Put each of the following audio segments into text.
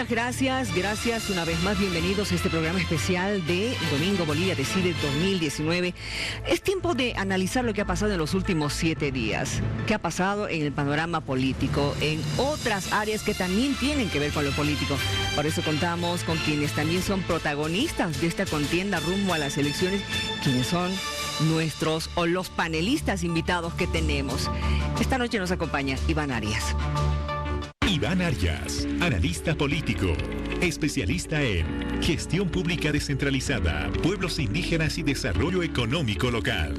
Muchas gracias, gracias una vez más, bienvenidos a este programa especial de Domingo Bolivia Decide 2019. Es tiempo de analizar lo que ha pasado en los últimos 7 días, qué ha pasado en el panorama político, en otras áreas que también tienen que ver con lo político. Por eso contamos con quienes también son protagonistas de esta contienda rumbo a las elecciones, quienes son nuestros o los panelistas invitados que tenemos. Esta noche nos acompaña Iván Arias. Iván Arias, analista político, especialista en gestión pública descentralizada, pueblos indígenas y desarrollo económico local,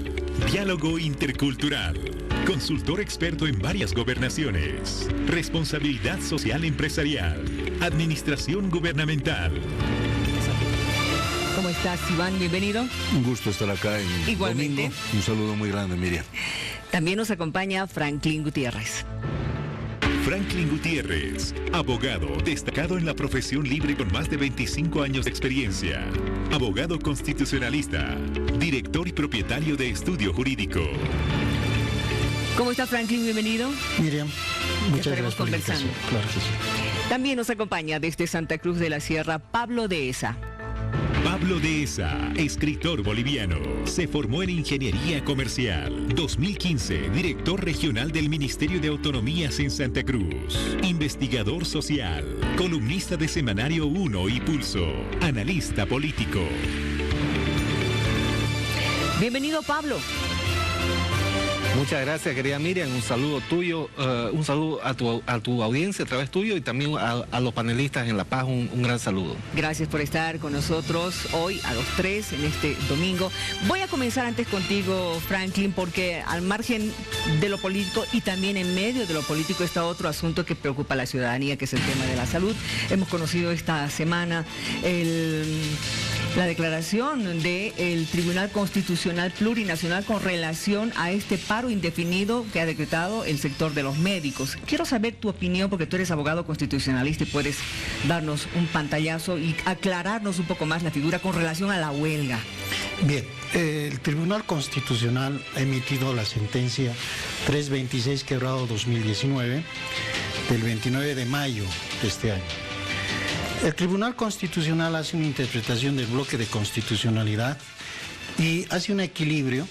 diálogo intercultural, consultor experto en varias gobernaciones, responsabilidad social empresarial, administración gubernamental. ¿Cómo estás, Iván? Bienvenido. Un gusto estar acá en Igualmente. Domingo. Un saludo muy grande, Miriam. También nos acompaña Franklin Gutiérrez. Franklin Gutiérrez, abogado destacado en la profesión libre con más de 25 años de experiencia. Abogado constitucionalista, director y propietario de Estudio Jurídico. ¿Cómo está, Franklin? Bienvenido. Miriam, muchas gracias por la conversando. invitación. Claro que sí. También nos acompaña desde Santa Cruz de la Sierra Pablo Dehesa. Pablo Dehesa, escritor boliviano, se formó en Ingeniería Comercial. 2015, director regional del Ministerio de Autonomías en Santa Cruz. Investigador social, columnista de Semanario 1 y Pulso, analista político. Bienvenido, Pablo. Muchas gracias, querida Miriam. Un saludo tuyo, un saludo a tu audiencia a través tuyo y también a los panelistas en La Paz, un gran saludo. Gracias por estar con nosotros hoy a los 3 en este domingo. Voy a comenzar antes contigo, Franklin, porque al margen de lo político y también en medio de lo político está otro asunto que preocupa a la ciudadanía, que es el tema de la salud. Hemos conocido esta semana la declaración del Tribunal Constitucional Plurinacional con relación a este paro indefinido que ha decretado el sector de los médicos. Quiero saber tu opinión porque tú eres abogado constitucionalista y puedes darnos un pantallazo y aclararnos un poco más la figura con relación a la huelga. Bien, el Tribunal Constitucional ha emitido la sentencia 326/2019 del 29 de mayo de este año. El Tribunal Constitucional hace una interpretación del bloque de constitucionalidad y hace un equilibrio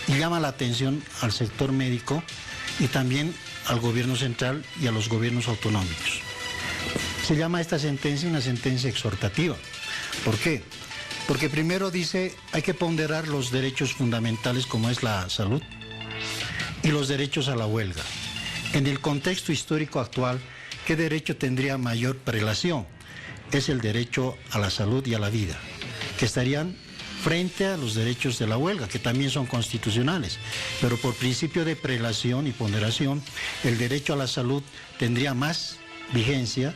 y llama la atención al sector médico y también al gobierno central y a los gobiernos autonómicos. Se llama esta sentencia una sentencia exhortativa. ¿Por qué? Porque primero dice hay que ponderar los derechos fundamentales como es la salud y los derechos a la huelga. En el contexto histórico actual, ¿qué derecho tendría mayor prelación? Es el derecho a la salud y a la vida, que estarían frente a los derechos de la huelga, que también son constitucionales, pero por principio de prelación y ponderación, el derecho a la salud tendría más vigencia,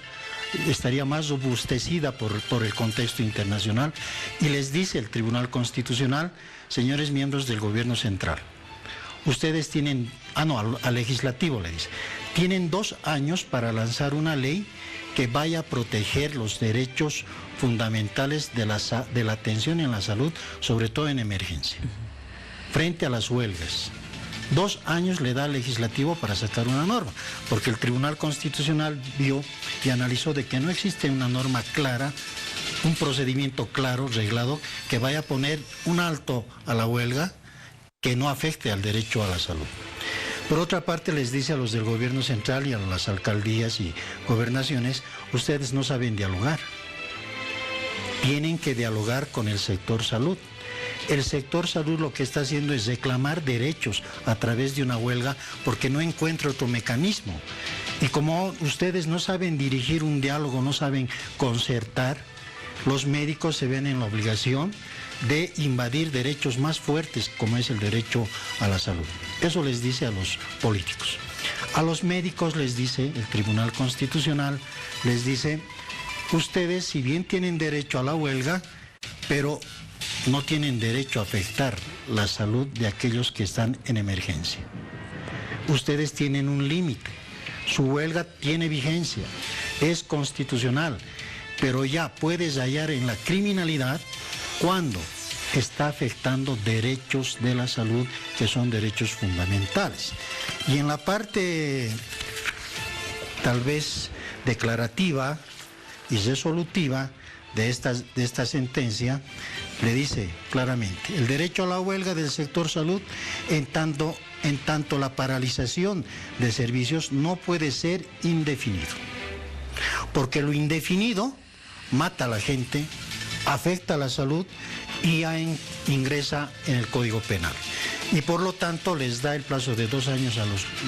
estaría más robustecida por el contexto internacional, y les dice el Tribunal Constitucional, señores miembros del gobierno central, ustedes tienen, al legislativo le dice, tienen 2 años para lanzar una ley que vaya a proteger los derechos fundamentales de la atención en la salud, sobre todo en emergencia, frente a las huelgas. 2 años le da al legislativo para sacar una norma, porque el Tribunal Constitucional vio y analizó de que no existe una norma clara, un procedimiento claro, reglado, que vaya a poner un alto a la huelga que no afecte al derecho a la salud. Por otra parte, les dice a los del gobierno central y a las alcaldías y gobernaciones, ustedes no saben dialogar. Tienen que dialogar con el sector salud. El sector salud lo que está haciendo es reclamar derechos a través de una huelga porque no encuentra otro mecanismo. Y como ustedes no saben dirigir un diálogo, no saben concertar, los médicos se ven en la obligación de invadir derechos más fuertes como es el derecho a la salud. Eso les dice a los políticos. A los médicos les dice el Tribunal Constitucional, les dice, ustedes si bien tienen derecho a la huelga, pero no tienen derecho a afectar la salud de aquellos que están en emergencia. Ustedes tienen un límite, su huelga tiene vigencia, es constitucional, pero ya puedes hallar en la criminalidad cuando está afectando derechos de la salud que son derechos fundamentales. Y en la parte tal vez declarativa y resolutiva de esta sentencia le dice claramente: el derecho a la huelga del sector salud, en tanto la paralización de servicios no puede ser indefinido, porque lo indefinido mata a la gente, afecta a la salud y ingresa en el Código Penal. Y por lo tanto les da el plazo de 2 años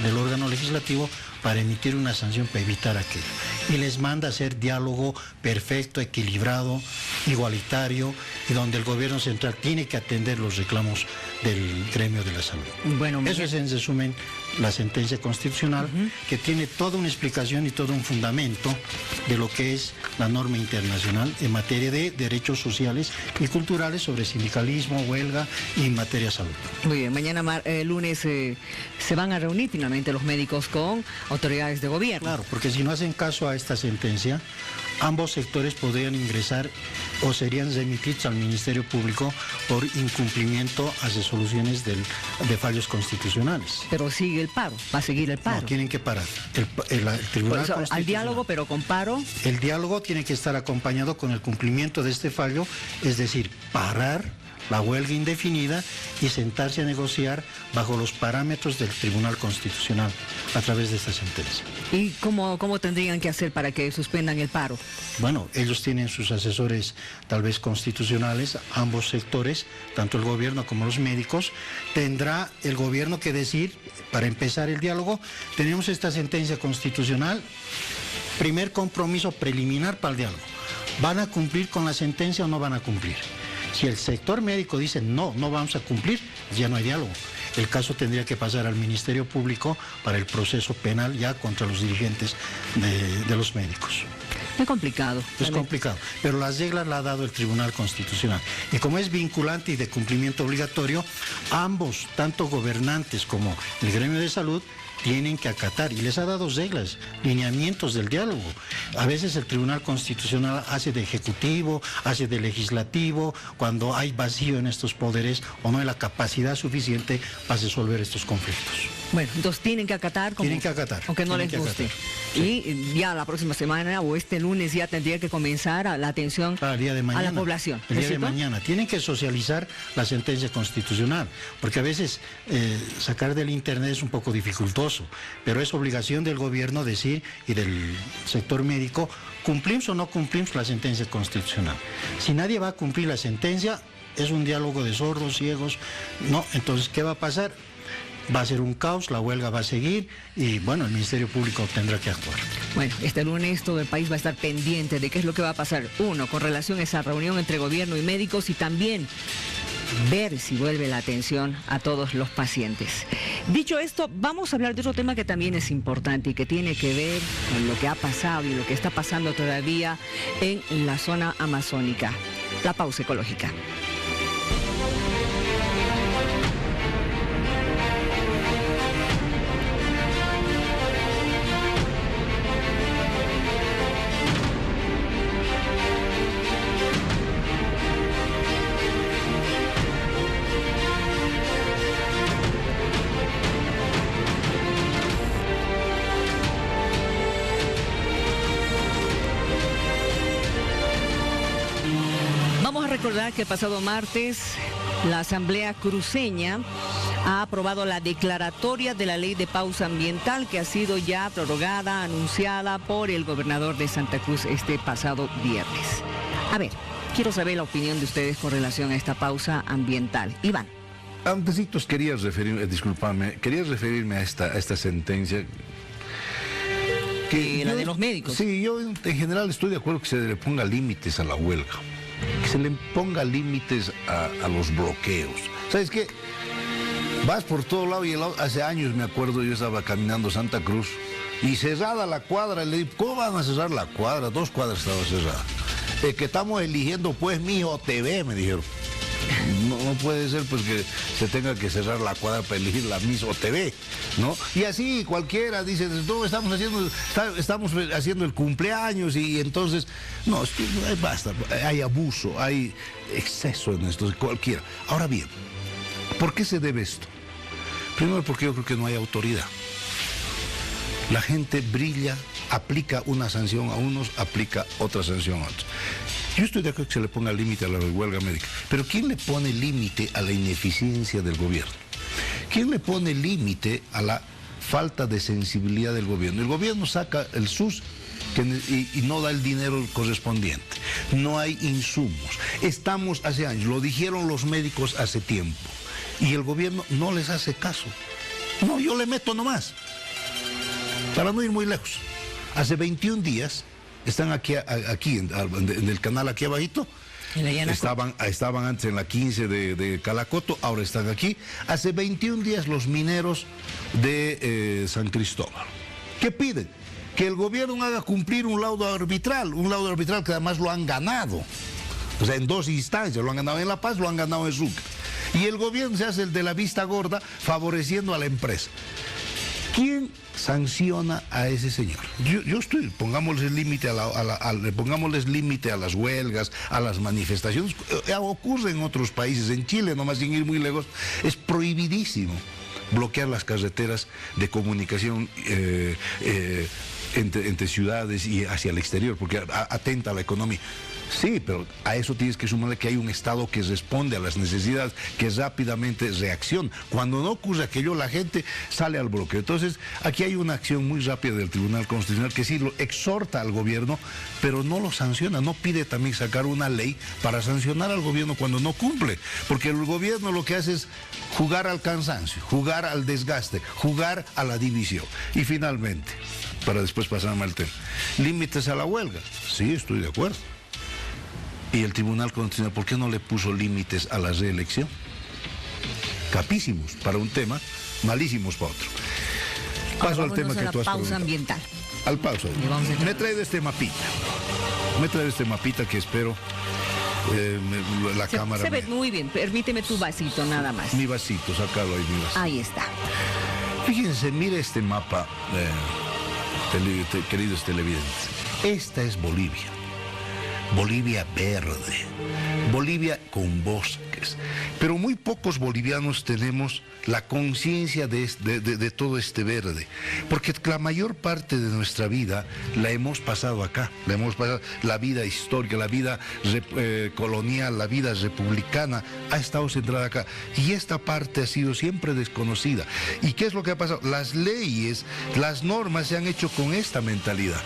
del órgano legislativo para emitir una sanción para evitar aquello. Y les manda a hacer diálogo perfecto, equilibrado, igualitario, y donde el gobierno central tiene que atender los reclamos del gremio de la salud. Bueno, eso es en resumen la sentencia constitucional, que tiene toda una explicación y todo un fundamento de lo que es la norma internacional en materia de derechos sociales y culturales sobre sindicalismo, huelga y en materia de salud. Muy bien, mañana lunes se van a reunir finalmente los médicos con autoridades de gobierno. Claro, porque si no hacen caso a esta sentencia, ambos sectores podrían ingresar o serían remitidos al Ministerio Público por incumplimiento a resoluciones de fallos constitucionales. Pero sigue el paro, va a seguir el paro. No, tienen que parar. El Tribunal Constitucional, al diálogo, pero con paro. El diálogo tiene que estar acompañado con el cumplimiento de este fallo, es decir, parar la huelga indefinida y sentarse a negociar bajo los parámetros del Tribunal Constitucional a través de esta sentencia. ¿Y cómo tendrían que hacer para que suspendan el paro? Bueno, ellos tienen sus asesores tal vez constitucionales, ambos sectores, tanto el gobierno como los médicos. Tendrá el gobierno que decir, para empezar el diálogo, tenemos esta sentencia constitucional, primer compromiso preliminar para el diálogo. ¿Van a cumplir con la sentencia o no van a cumplir? Si el sector médico dice no vamos a cumplir, ya no hay diálogo. El caso tendría que pasar al Ministerio Público para el proceso penal ya contra los dirigentes de los médicos. Es complicado. Es complicado, pero las reglas las ha dado el Tribunal Constitucional. Y como es vinculante y de cumplimiento obligatorio, ambos, tanto gobernantes como el gremio de salud, tienen que acatar, y les ha dado reglas, lineamientos del diálogo. A veces el Tribunal Constitucional hace de ejecutivo, hace de legislativo, cuando hay vacío en estos poderes o no hay la capacidad suficiente para resolver estos conflictos. Bueno, entonces tienen que acatar. Tienen que acatar. Aunque no les guste. Sí. Y ya la próxima semana o este lunes ya tendría que comenzar la atención a la población. El día de mañana. Tienen que socializar la sentencia constitucional, porque a veces sacar del internet es un poco dificultoso, pero es obligación del gobierno decir, y del sector médico, ¿cumplimos o no cumplimos la sentencia constitucional? Si nadie va a cumplir la sentencia, es un diálogo de sordos, ciegos. No, entonces, ¿qué va a pasar? Va a ser un caos, la huelga va a seguir y bueno, el Ministerio Público tendrá que actuar. Bueno, este lunes todo el país va a estar pendiente de qué es lo que va a pasar. Uno, con relación a esa reunión entre gobierno y médicos, y también ver si vuelve la atención a todos los pacientes. Dicho esto, vamos a hablar de otro tema que también es importante y que tiene que ver con lo que ha pasado y lo que está pasando todavía en la zona amazónica. La pausa ecológica. Recordar que el pasado martes la Asamblea Cruceña ha aprobado la declaratoria de la ley de pausa ambiental, que ha sido ya prorrogada, anunciada por el gobernador de Santa Cruz este pasado viernes. A ver, quiero saber la opinión de ustedes con relación a esta pausa ambiental. Iván. Antesitos quería referirme a esta sentencia. La de los médicos. Sí, yo en general estoy de acuerdo que se le ponga límites a la huelga, que se le ponga límites a los bloqueos. ¿Sabes qué? Vas por todo lado y hace años me acuerdo, yo estaba caminando Santa Cruz y cerrada la cuadra, le digo, ¿cómo van a cerrar la cuadra? 2 cuadras estaba cerrada. Que estamos eligiendo pues mijo TV, me dijeron. No puede ser pues que se tenga que cerrar la cuadra para elegir la misma TV, ¿no? Y así cualquiera dice, no, estamos haciendo el cumpleaños y entonces, no, basta, hay abuso, hay exceso en esto, cualquiera. Ahora bien, ¿por qué se debe esto? Primero porque yo creo que no hay autoridad. La gente brilla aplica una sanción a unos, aplica otra sanción a otros. Yo estoy de acuerdo que se le ponga límite a la huelga médica, pero ¿quién le pone límite a la ineficiencia del gobierno? ¿Quién le pone límite a la falta de sensibilidad del gobierno? El gobierno saca el SUS y no da el dinero correspondiente. No hay insumos. Estamos hace años, lo dijeron los médicos hace tiempo, y el gobierno no les hace caso. No, yo le meto nomás, para no ir muy lejos. Hace 21 días, están aquí en el canal aquí abajito, estaban antes en la 15 de Calacoto, ahora están aquí. Hace 21 días los mineros de San Cristóbal, ¿qué piden? Que el gobierno haga cumplir un laudo arbitral que además lo han ganado. O sea, en 2 instancias, lo han ganado en La Paz, lo han ganado en Sucre. Y el gobierno se hace el de la vista gorda, favoreciendo a la empresa. ¿Quién sanciona a ese señor? Yo estoy, pongámosles límite pongámosles límite a las huelgas, a las manifestaciones. Ocurre en otros países, en Chile, nomás sin ir muy lejos, es prohibidísimo bloquear las carreteras de comunicación entre ciudades y hacia el exterior, porque atenta a la economía. Sí, pero a eso tienes que sumarle que hay un Estado que responde a las necesidades, que rápidamente reacciona. Cuando no ocurre aquello, la gente sale al bloqueo. Entonces, aquí hay una acción muy rápida del Tribunal Constitucional que sí lo exhorta al gobierno, pero no lo sanciona, no pide también sacar una ley para sancionar al gobierno cuando no cumple, porque el gobierno lo que hace es jugar al cansancio, jugar al desgaste, jugar a la división. Y finalmente, para después pasarme al tema, límites a la huelga. Sí, estoy de acuerdo. Y el Tribunal Constitucional, ¿por qué no le puso límites a la reelección? Capísimos para un tema, malísimos para otro. Paso al tema que tú has pausa ambiental. Al pausa. Me he traído este mapita. Que espero la cámara. Se ve muy bien. Permíteme tu vasito nada más. Mi vasito, sácalo ahí, mi vasito. Ahí está. Fíjense, mire este mapa, queridos televidentes. Esta es Bolivia. Bolivia verde, Bolivia con bosques, pero muy pocos bolivianos tenemos la conciencia de todo este verde, porque la mayor parte de nuestra vida la hemos pasado acá, la vida histórica, la vida colonial, la vida republicana ha estado centrada acá, y esta parte ha sido siempre desconocida. ¿Y qué es lo que ha pasado? Las leyes, las normas se han hecho con esta mentalidad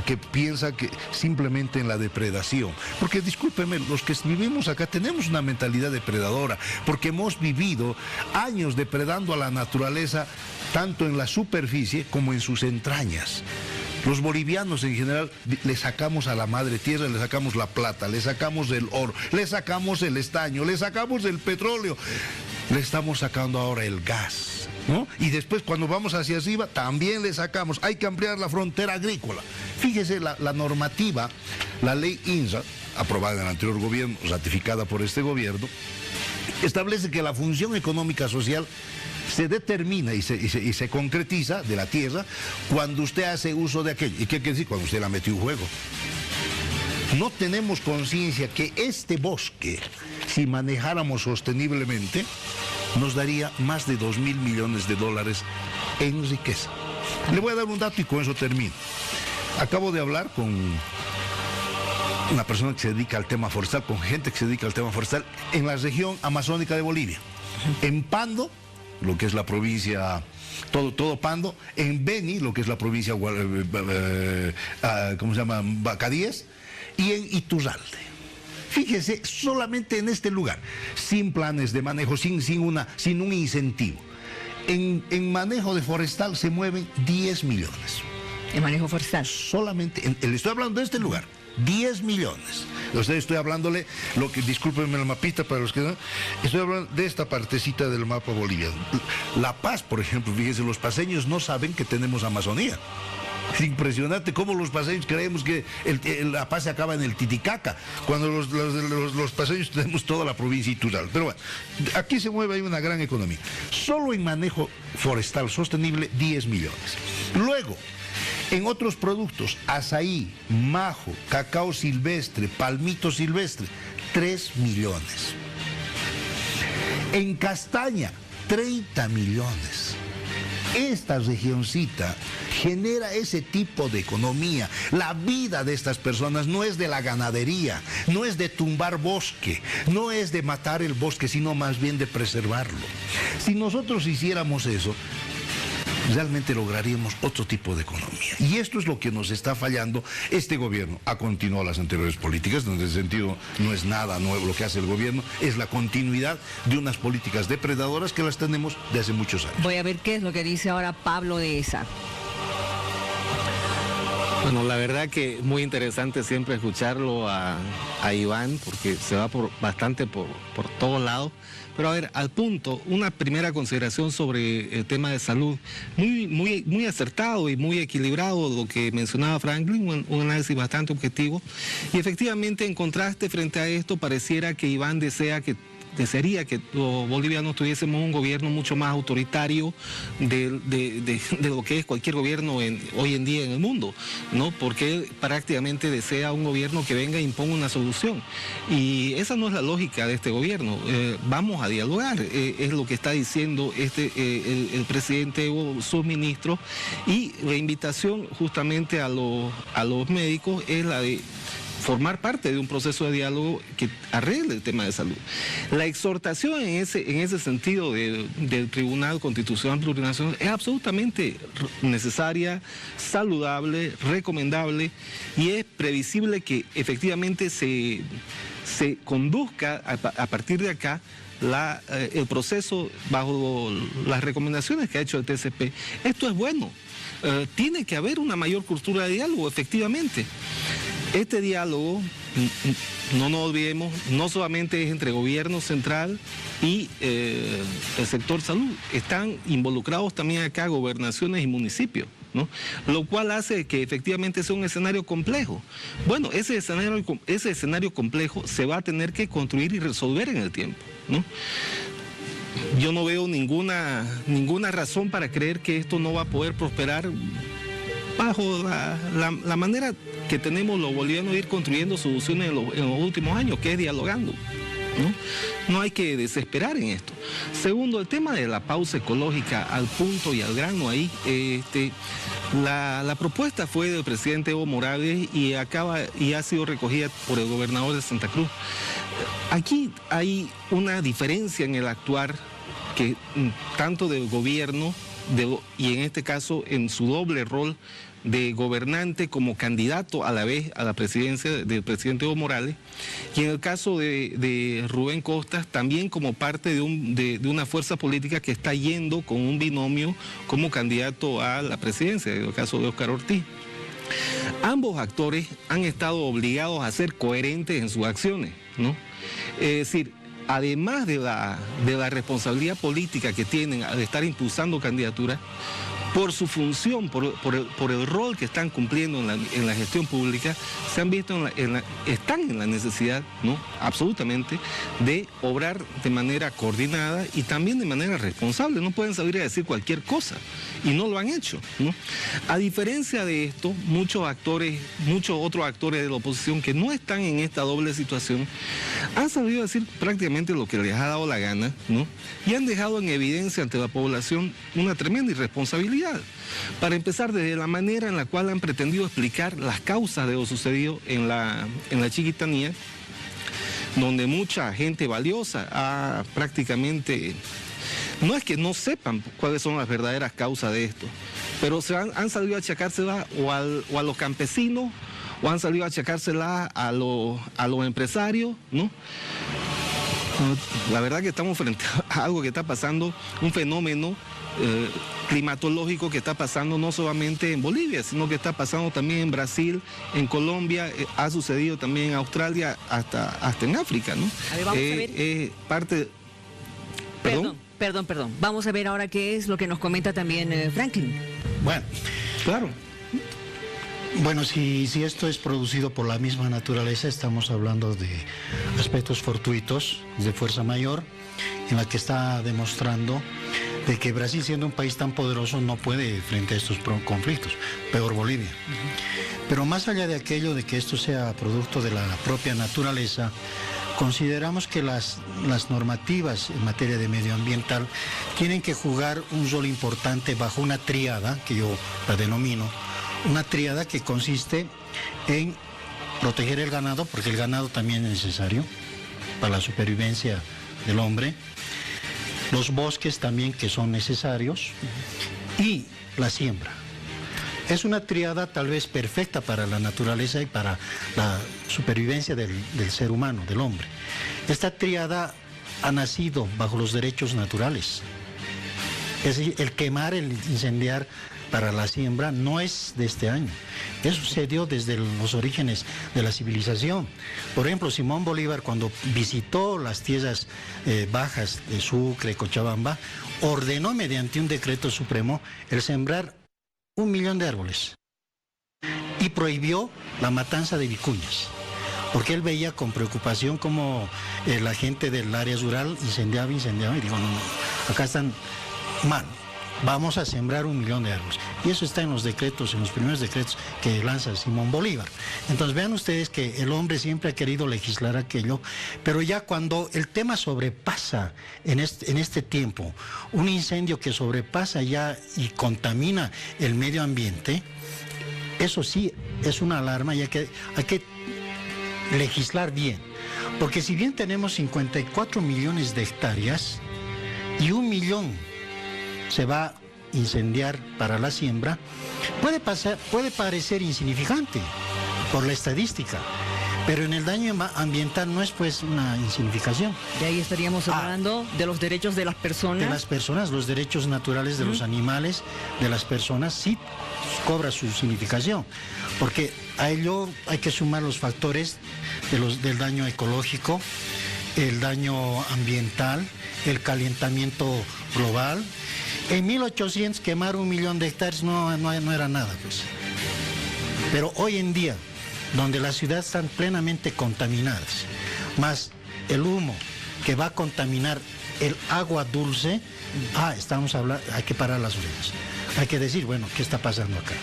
que piensa que simplemente en la depredación. Porque discúlpenme, los que vivimos acá tenemos una mentalidad depredadora, porque hemos vivido años depredando a la naturaleza, tanto en la superficie como en sus entrañas. Los bolivianos en general le sacamos a la madre tierra, le sacamos la plata, le sacamos el oro, le sacamos el estaño, le sacamos el petróleo, le estamos sacando ahora el gas, ¿no? Y después cuando vamos hacia arriba también le sacamos. Hay que ampliar la frontera agrícola. Fíjese la normativa, la ley INSA, aprobada en el anterior gobierno, ratificada por este gobierno, establece que la función económica social se determina y se concretiza de la tierra cuando usted hace uso de aquello. ¿Y qué quiere decir? Cuando usted la metió en juego. No tenemos conciencia que este bosque, si manejáramos sosteniblemente, nos daría más de 2.000 millones de dólares en riqueza. Le voy a dar un dato y con eso termino. Acabo de hablar con una persona que se dedica al tema forestal, con gente que se dedica al tema forestal en la región amazónica de Bolivia. En Pando, lo que es la provincia, todo Pando, en Beni, lo que es la provincia, ¿cómo se llama? Bacadíes, y en Iturralde. Fíjese, solamente en este lugar, sin planes de manejo, sin un incentivo. En manejo de forestal se mueven 10 millones. ¿En manejo forestal? Solamente, le estoy hablando de este lugar. 10 millones. Estoy hablándole, discúlpenme la mapita para los que no, estoy hablando de esta partecita del mapa boliviano. La Paz, por ejemplo, fíjense, los paseños no saben que tenemos Amazonía. Es impresionante cómo los paseños creemos que La Paz se acaba en el Titicaca, cuando los paseños tenemos toda la provincia Iturralde. Pero bueno, aquí se mueve, hay una gran economía. Solo en manejo forestal sostenible, 10 millones. Luego, en otros productos, azaí, majo, cacao silvestre, palmito silvestre, 3 millones. En castaña, 30 millones. esta regioncita genera ese tipo de economía. La vida de estas personas no es de la ganadería, no es de tumbar bosque, no es de matar el bosque, sino más bien de preservarlo. Si nosotros hiciéramos eso, realmente lograríamos otro tipo de economía. Y esto es lo que nos está fallando. Este gobierno ha continuado las anteriores políticas, en ese sentido no es nada nuevo lo que hace el gobierno, es la continuidad de unas políticas depredadoras que las tenemos de hace muchos años. Voy a ver qué es lo que dice ahora Pablo Dehesa. Bueno, la verdad que muy interesante siempre escucharlo a Iván, porque se va bastante por todos lados. Pero a ver, al punto, una primera consideración sobre el tema de salud, muy acertado y muy equilibrado lo que mencionaba Franklin, un análisis bastante objetivo. Y efectivamente, en contraste frente a esto, pareciera que Iván desearía que los bolivianos tuviésemos un gobierno mucho más autoritario de lo que es cualquier gobierno hoy en día en el mundo, ¿no? Porque él prácticamente desea un gobierno que venga e imponga una solución. Y esa no es la lógica de este gobierno. Vamos a dialogar, es lo que está diciendo el presidente o sus ministros, y la invitación justamente a los médicos es la de formar parte de un proceso de diálogo que arregle el tema de salud. La exhortación en ese sentido del Tribunal Constitucional Plurinacional es absolutamente necesaria, saludable, recomendable, y es previsible que efectivamente se conduzca a partir de acá el proceso bajo las recomendaciones que ha hecho el TCP. Esto es bueno. Tiene que haber una mayor cultura de diálogo, efectivamente. Este diálogo, no nos olvidemos, no solamente es entre gobierno central y el sector salud. Están involucrados también acá gobernaciones y municipios, ¿no? Lo cual hace que efectivamente sea un escenario complejo. Bueno, ese escenario complejo se va a tener que construir y resolver en el tiempo, ¿no? Yo no veo ninguna razón para creer que esto no va a poder prosperar bajo la manera que tenemos los bolivianos de ir construyendo soluciones en los últimos años, que es dialogando, ¿no? No hay que desesperar en esto. Segundo, el tema de la pausa ecológica, al punto y al grano ahí. La propuesta fue del presidente Evo Morales y ha sido recogida por el gobernador de Santa Cruz. Aquí hay una diferencia en el actuar que tanto del gobierno y en este caso en su doble rol de gobernante como candidato a la vez a la presidencia del presidente Evo Morales, y en el caso de Rubén Costas también como parte de una fuerza política que está yendo con un binomio como candidato a la presidencia, en el caso de Óscar Ortiz. Ambos actores han estado obligados a ser coherentes en sus acciones, ¿no? Es decir, además de la responsabilidad política que tienen al estar impulsando candidaturas, por su función, por el rol que están cumpliendo en la gestión pública, se han visto están en la necesidad, ¿no? Absolutamente, de obrar de manera coordinada y también de manera responsable. No pueden salir a decir cualquier cosa, y no lo han hecho, ¿no? A diferencia de esto, muchos otros actores de la oposición que no están en esta doble situación, han sabido decir prácticamente lo que les ha dado la gana, ¿no? Y han dejado en evidencia ante la población una tremenda irresponsabilidad. Para empezar, desde la manera en la cual han pretendido explicar las causas de lo sucedido en la Chiquitanía, donde mucha gente valiosa ha prácticamente, no es que no sepan cuáles son las verdaderas causas de esto, pero han salido a achacársela o a los campesinos, o han salido a achacársela a los empresarios, ¿no? La verdad que estamos frente a algo que está pasando, un fenómeno climatológico que está pasando no solamente en Bolivia, sino que está pasando también en Brasil, en Colombia, ha sucedido también en Australia, hasta en África, ¿no? A ver, vamos a ver. Perdón. Vamos a ver ahora qué es lo que nos comenta también Franklin. Bueno, claro. Bueno, si esto es producido por la misma naturaleza, estamos hablando de aspectos fortuitos, de fuerza mayor, en la que está demostrando de que Brasil, siendo un país tan poderoso, no puede frente a estos conflictos, peor Bolivia. Pero más allá de aquello de que esto sea producto de la propia naturaleza, consideramos que las normativas en materia de medioambiental tienen que jugar un rol importante bajo una tríada, que yo la denomino, una tríada que consiste en proteger el ganado, porque el ganado también es necesario para la supervivencia del hombre, los bosques también que son necesarios y la siembra. Es una tríada tal vez perfecta para la naturaleza y para la supervivencia del ser humano, del hombre. Esta tríada ha nacido bajo los derechos naturales. Es decir, el quemar, el incendiar para la siembra no es de este año. Eso sucedió desde los orígenes de la civilización. Por ejemplo, Simón Bolívar, cuando visitó las tierras bajas de Sucre, Cochabamba, ordenó mediante un decreto supremo el sembrar 1 millón de árboles y prohibió la matanza de vicuñas, porque él veía con preocupación cómo la gente del área rural incendiaba, y digo, no, acá están mal, vamos a sembrar 1 millón de árboles. Y eso está en los decretos, en los primeros decretos que lanza Simón Bolívar. Entonces vean ustedes que el hombre siempre ha querido legislar aquello, pero ya cuando el tema sobrepasa en este tiempo, un incendio que sobrepasa ya y contamina el medio ambiente, eso sí es una alarma y hay que legislar bien. Porque si bien tenemos 54 millones de hectáreas y 1 millón se va a incendiar para la siembra, puede parecer insignificante por la estadística, pero en el daño ambiental no es pues una insignificación. De ahí estaríamos hablando de los derechos de las personas. De las personas, los derechos naturales de los animales, de las personas, sí cobra su significación, porque a ello hay que sumar los factores del daño ecológico, el daño ambiental, el calentamiento global. En 1800 quemar 1 millón de hectáreas no era nada, pues. Pero hoy en día, donde las ciudades están plenamente contaminadas, más el humo que va a contaminar el agua dulce, estamos hablando, hay que parar las orejas. Hay que decir, bueno, ¿qué está pasando acá?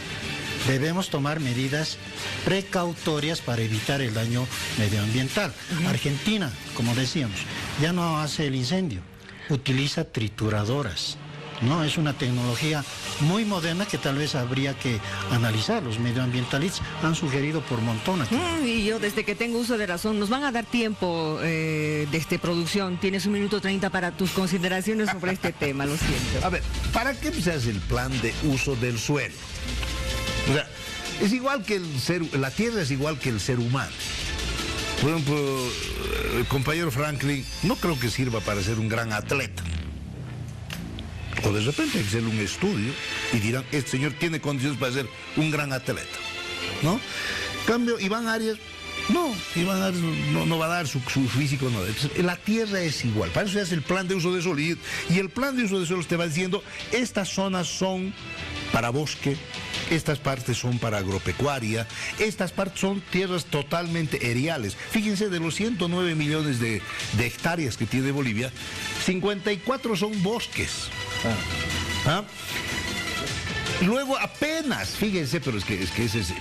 Debemos tomar medidas precautorias para evitar el daño medioambiental. Argentina, como decíamos, ya no hace el incendio, utiliza trituradoras. No, es una tecnología muy moderna que tal vez habría que analizar. Los medioambientalistas han sugerido por montón aquí. Y yo desde que tengo uso de razón, nos van a dar tiempo de producción. Tienes 1 minuto 30 para tus consideraciones sobre este tema, lo siento. A ver, ¿para qué se hace el plan de uso del suelo? O sea, es igual que la tierra es igual que el ser humano. Por ejemplo, el compañero Franklin no creo que sirva para ser un gran atleta. O de repente hay que hacer un estudio y dirán, este señor tiene condiciones para ser un gran atleta, ¿no? En cambio, Iván Arias, no va a dar su físico, no. La tierra es igual, para eso se hace el plan de uso de suelo. Y el plan de uso de suelo te va diciendo, estas zonas son para bosque, estas partes son para agropecuaria, estas partes son tierras totalmente eriales. Fíjense, de los 109 millones de hectáreas que tiene Bolivia, 54 son bosques. Luego apenas, fíjense, pero es que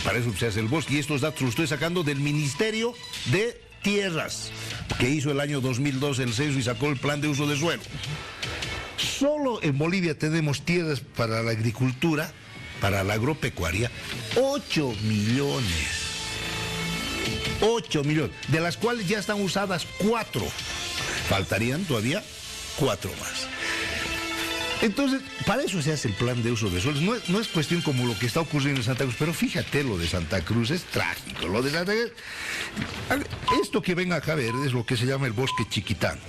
para eso se hace el bosque, y estos datos los estoy sacando del Ministerio de Tierras, que hizo el año 2002 el censo y sacó el plan de uso de suelo. Solo en Bolivia tenemos tierras para la agricultura, para la agropecuaria, 8 millones. 8 millones, de las cuales ya están usadas 4. Faltarían todavía 4 más. Entonces, para eso se hace el plan de uso de suelos. No es cuestión como lo que está ocurriendo en Santa Cruz, pero fíjate, lo de Santa Cruz es trágico. Lo de Santa Cruz, esto que ven acá a ver es lo que se llama el bosque Chiquitán.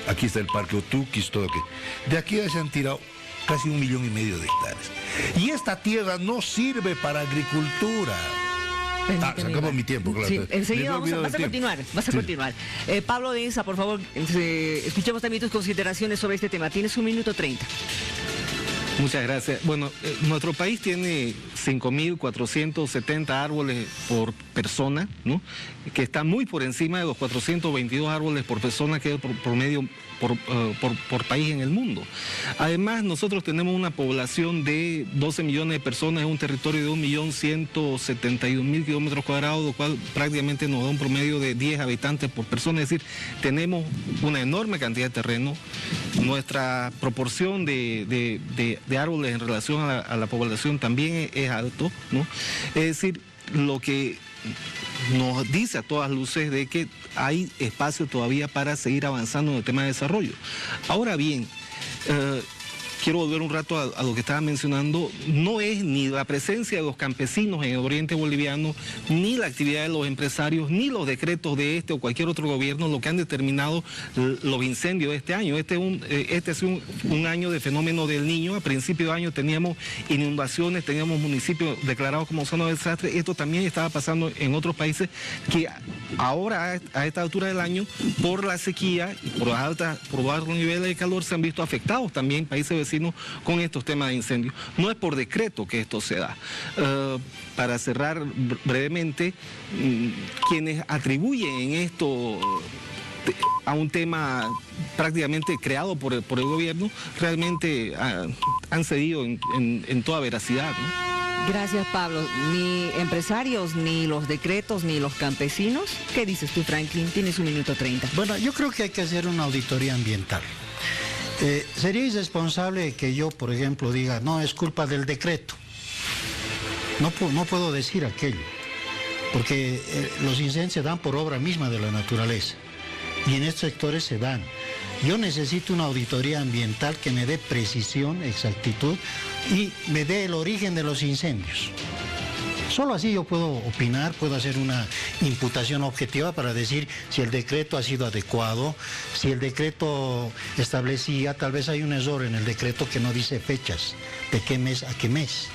Aquí está el Parque Otuquis, todo que. De aquí ya se han tirado casi 1,5 millones de hectáreas. Y esta tierra no sirve para agricultura. Se acabó mi tiempo, claro. Sí, enseguida vas a continuar. Pablo Densa, por favor, escuchemos también tus consideraciones sobre este tema. Tienes 1 minuto 30. Muchas gracias. Bueno, nuestro país tiene 5.470 árboles por persona, ¿no? Que está muy por encima de los 422 árboles por persona que es por promedio por país en el mundo. Además, nosotros tenemos una población de 12 millones de personas en un territorio de 1.172.000 kilómetros cuadrados, lo cual prácticamente nos da un promedio de 10 habitantes por persona, es decir, tenemos una enorme cantidad de terreno. Nuestra proporción de árboles en relación a la población también es alto, ¿no? Es decir, lo que nos dice a todas luces de que hay espacio todavía para seguir avanzando en el tema de desarrollo. Ahora bien, quiero volver un rato a lo que estaba mencionando. No es ni la presencia de los campesinos en el oriente boliviano, ni la actividad de los empresarios, ni los decretos de este o cualquier otro gobierno lo que han determinado los incendios de este año. Este es un año de fenómeno del Niño. A principio de año teníamos inundaciones, teníamos municipios declarados como zona de desastre. Esto también estaba pasando en otros países que ahora, a esta altura del año, por la sequía y por los altos niveles de calor, se han visto afectados también países vecinos con estos temas de incendios. No es por decreto que esto se da. Para cerrar brevemente, quienes atribuyen esto a un tema prácticamente creado por el gobierno, realmente han cedido en toda veracidad, ¿no? Gracias, Pablo. Ni empresarios, ni los decretos, ni los campesinos. ¿Qué dices tú, Franklin? Tienes 1 minuto 30. Bueno, yo creo que hay que hacer una auditoría ambiental. Sería irresponsable que yo, por ejemplo, diga, no, es culpa del decreto. No puedo decir aquello, porque los incendios se dan por obra misma de la naturaleza, y en estos sectores se dan. Yo necesito una auditoría ambiental que me dé precisión, exactitud, y me dé el origen de los incendios. Solo así yo puedo opinar, puedo hacer una imputación objetiva para decir si el decreto ha sido adecuado, si el decreto establecía, tal vez hay un error en el decreto que no dice fechas, de qué mes a qué mes.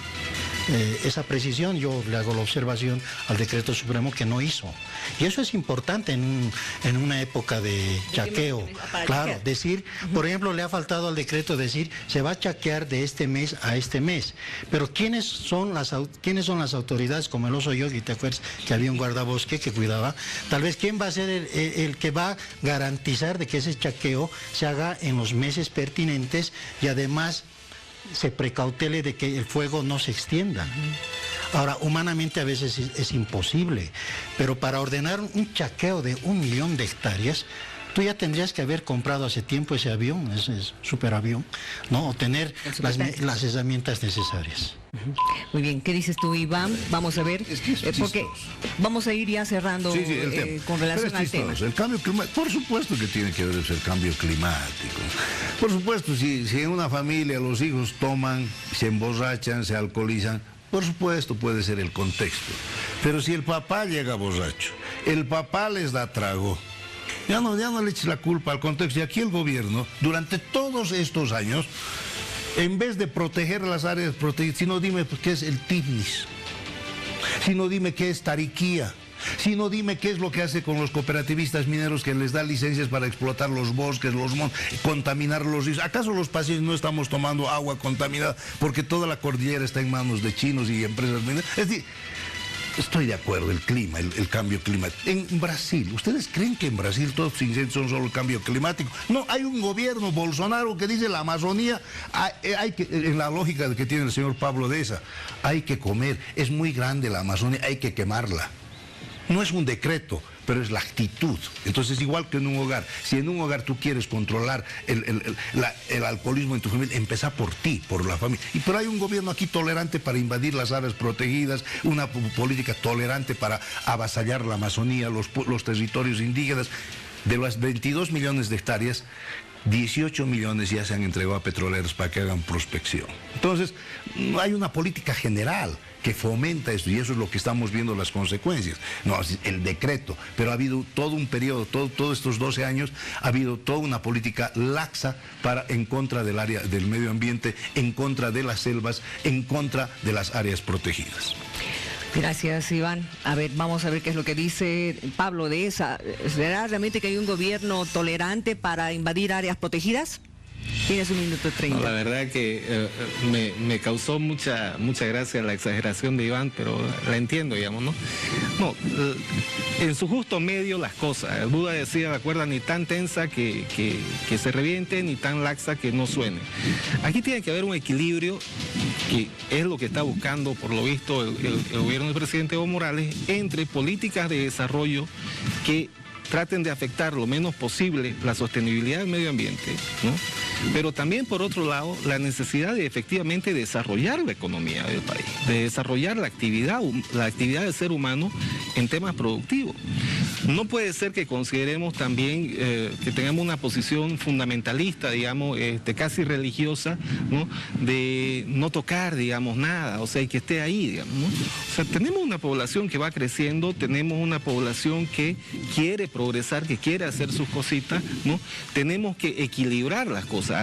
Esa precisión yo le hago la observación al decreto supremo que no hizo. Y eso es importante en una época de chaqueo. Claro, decir, por ejemplo, le ha faltado al decreto decir, se va a chaquear de este mes a este mes. Pero ¿quiénes son las autoridades? Como el oso Yogi, ¿te acuerdas que había un guardabosque que cuidaba? Tal vez ¿quién va a ser el que va a garantizar de que ese chaqueo se haga en los meses pertinentes y además se precautele de que el fuego no se extienda? Ahora, humanamente a veces es imposible, pero para ordenar un chaqueo de 1 millón de hectáreas, tú ya tendrías que haber comprado hace tiempo ese avión, ese superavión, ¿no? O tener las herramientas necesarias. Muy bien, ¿qué dices tú, Iván? Vamos a ver, porque vamos a ir ya cerrando con relación al tema. El cambio climático, por supuesto que tiene que ver el cambio climático. Por supuesto, si en una familia los hijos toman, se emborrachan, se alcoholizan, por supuesto puede ser el contexto. Pero si el papá llega borracho, el papá les da trago, ya no le eches la culpa al contexto. Y aquí el gobierno, durante todos estos años, en vez de proteger las áreas protegidas, si no dime qué es el TIPNIS, si no dime qué es Tariquía, si no dime qué es lo que hace con los cooperativistas mineros que les da licencias para explotar los bosques, los montes, contaminar los ríos. ¿Acaso los países no estamos tomando agua contaminada porque toda la cordillera está en manos de chinos y empresas mineras? Es decir, estoy de acuerdo, el clima, el cambio climático. En Brasil, ¿ustedes creen que en Brasil todos los incendios son solo el cambio climático? No, hay un gobierno, Bolsonaro, que dice la Amazonía, hay que, en la lógica que tiene el señor Pablo Deza, hay que comer, es muy grande la Amazonía, hay que quemarla. No es un decreto, pero es la actitud. Entonces, igual que en un hogar, si en un hogar tú quieres controlar el alcoholismo en tu familia, empieza por ti, por la familia. Pero hay un gobierno aquí tolerante para invadir las áreas protegidas, una política tolerante para avasallar la Amazonía, los territorios indígenas. De las 22 millones de hectáreas, 18 millones ya se han entregado a petroleros para que hagan prospección. Entonces, hay una política general que fomenta esto, y eso es lo que estamos viendo las consecuencias. No, el decreto, pero ha habido todo un periodo, todos estos 12 años, ha habido toda una política laxa en contra del área del medio ambiente, en contra de las selvas, en contra de las áreas protegidas. Gracias, Iván. A ver, vamos a ver qué es lo que dice Pablo Deza. ¿Será realmente que hay un gobierno tolerante para invadir áreas protegidas? Tienes 1 minuto 30. No, la verdad que me causó mucha gracia la exageración de Iván, pero la entiendo, digamos, ¿no? No, en su justo medio las cosas. El Buda decía, la cuerda ni tan tensa que se reviente, ni tan laxa que no suene. Aquí tiene que haber un equilibrio, que es lo que está buscando, por lo visto, el gobierno del presidente Evo Morales, entre políticas de desarrollo que traten de afectar lo menos posible la sostenibilidad del medio ambiente, ¿no? Pero también, por otro lado, la necesidad de efectivamente desarrollar la economía del país, de desarrollar la actividad del ser humano en temas productivos. No puede ser que consideremos también que tengamos una posición fundamentalista, digamos, casi religiosa, ¿no? De no tocar, digamos, nada, o sea, y que esté ahí, digamos, ¿no? O sea, tenemos una población que va creciendo, tenemos una población que quiere progresar, que quiere hacer sus cositas, ¿no? Tenemos que equilibrar las cosas.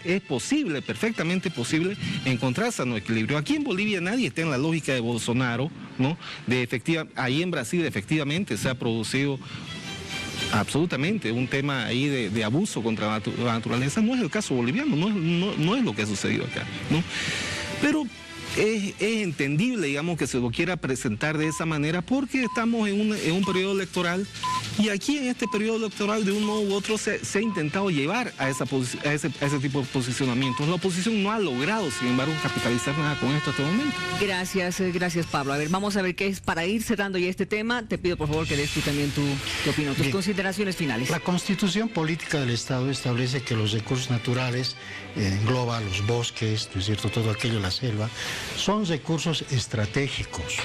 Es posible, perfectamente posible, encontrar sano equilibrio. Aquí en Bolivia nadie está en la lógica de Bolsonaro, ¿no? Ahí en Brasil efectivamente se ha producido absolutamente un tema ahí de abuso contra la naturaleza. No es el caso boliviano, no es lo que ha sucedido acá, ¿no? Pero es entendible, digamos, que se lo quiera presentar de esa manera porque estamos en un periodo electoral, y aquí en este periodo electoral de un modo u otro se ha intentado llevar a ese tipo de posicionamientos. La oposición no ha logrado, sin embargo, capitalizar nada con esto hasta el momento. Gracias Pablo. A ver, vamos a ver qué es, para ir cerrando ya este tema, te pido por favor que des tú también tu opinión, tus consideraciones finales. La Constitución Política del Estado establece que los recursos naturales, engloba los bosques, ¿no es cierto?, todo aquello, la selva, son recursos estratégicos.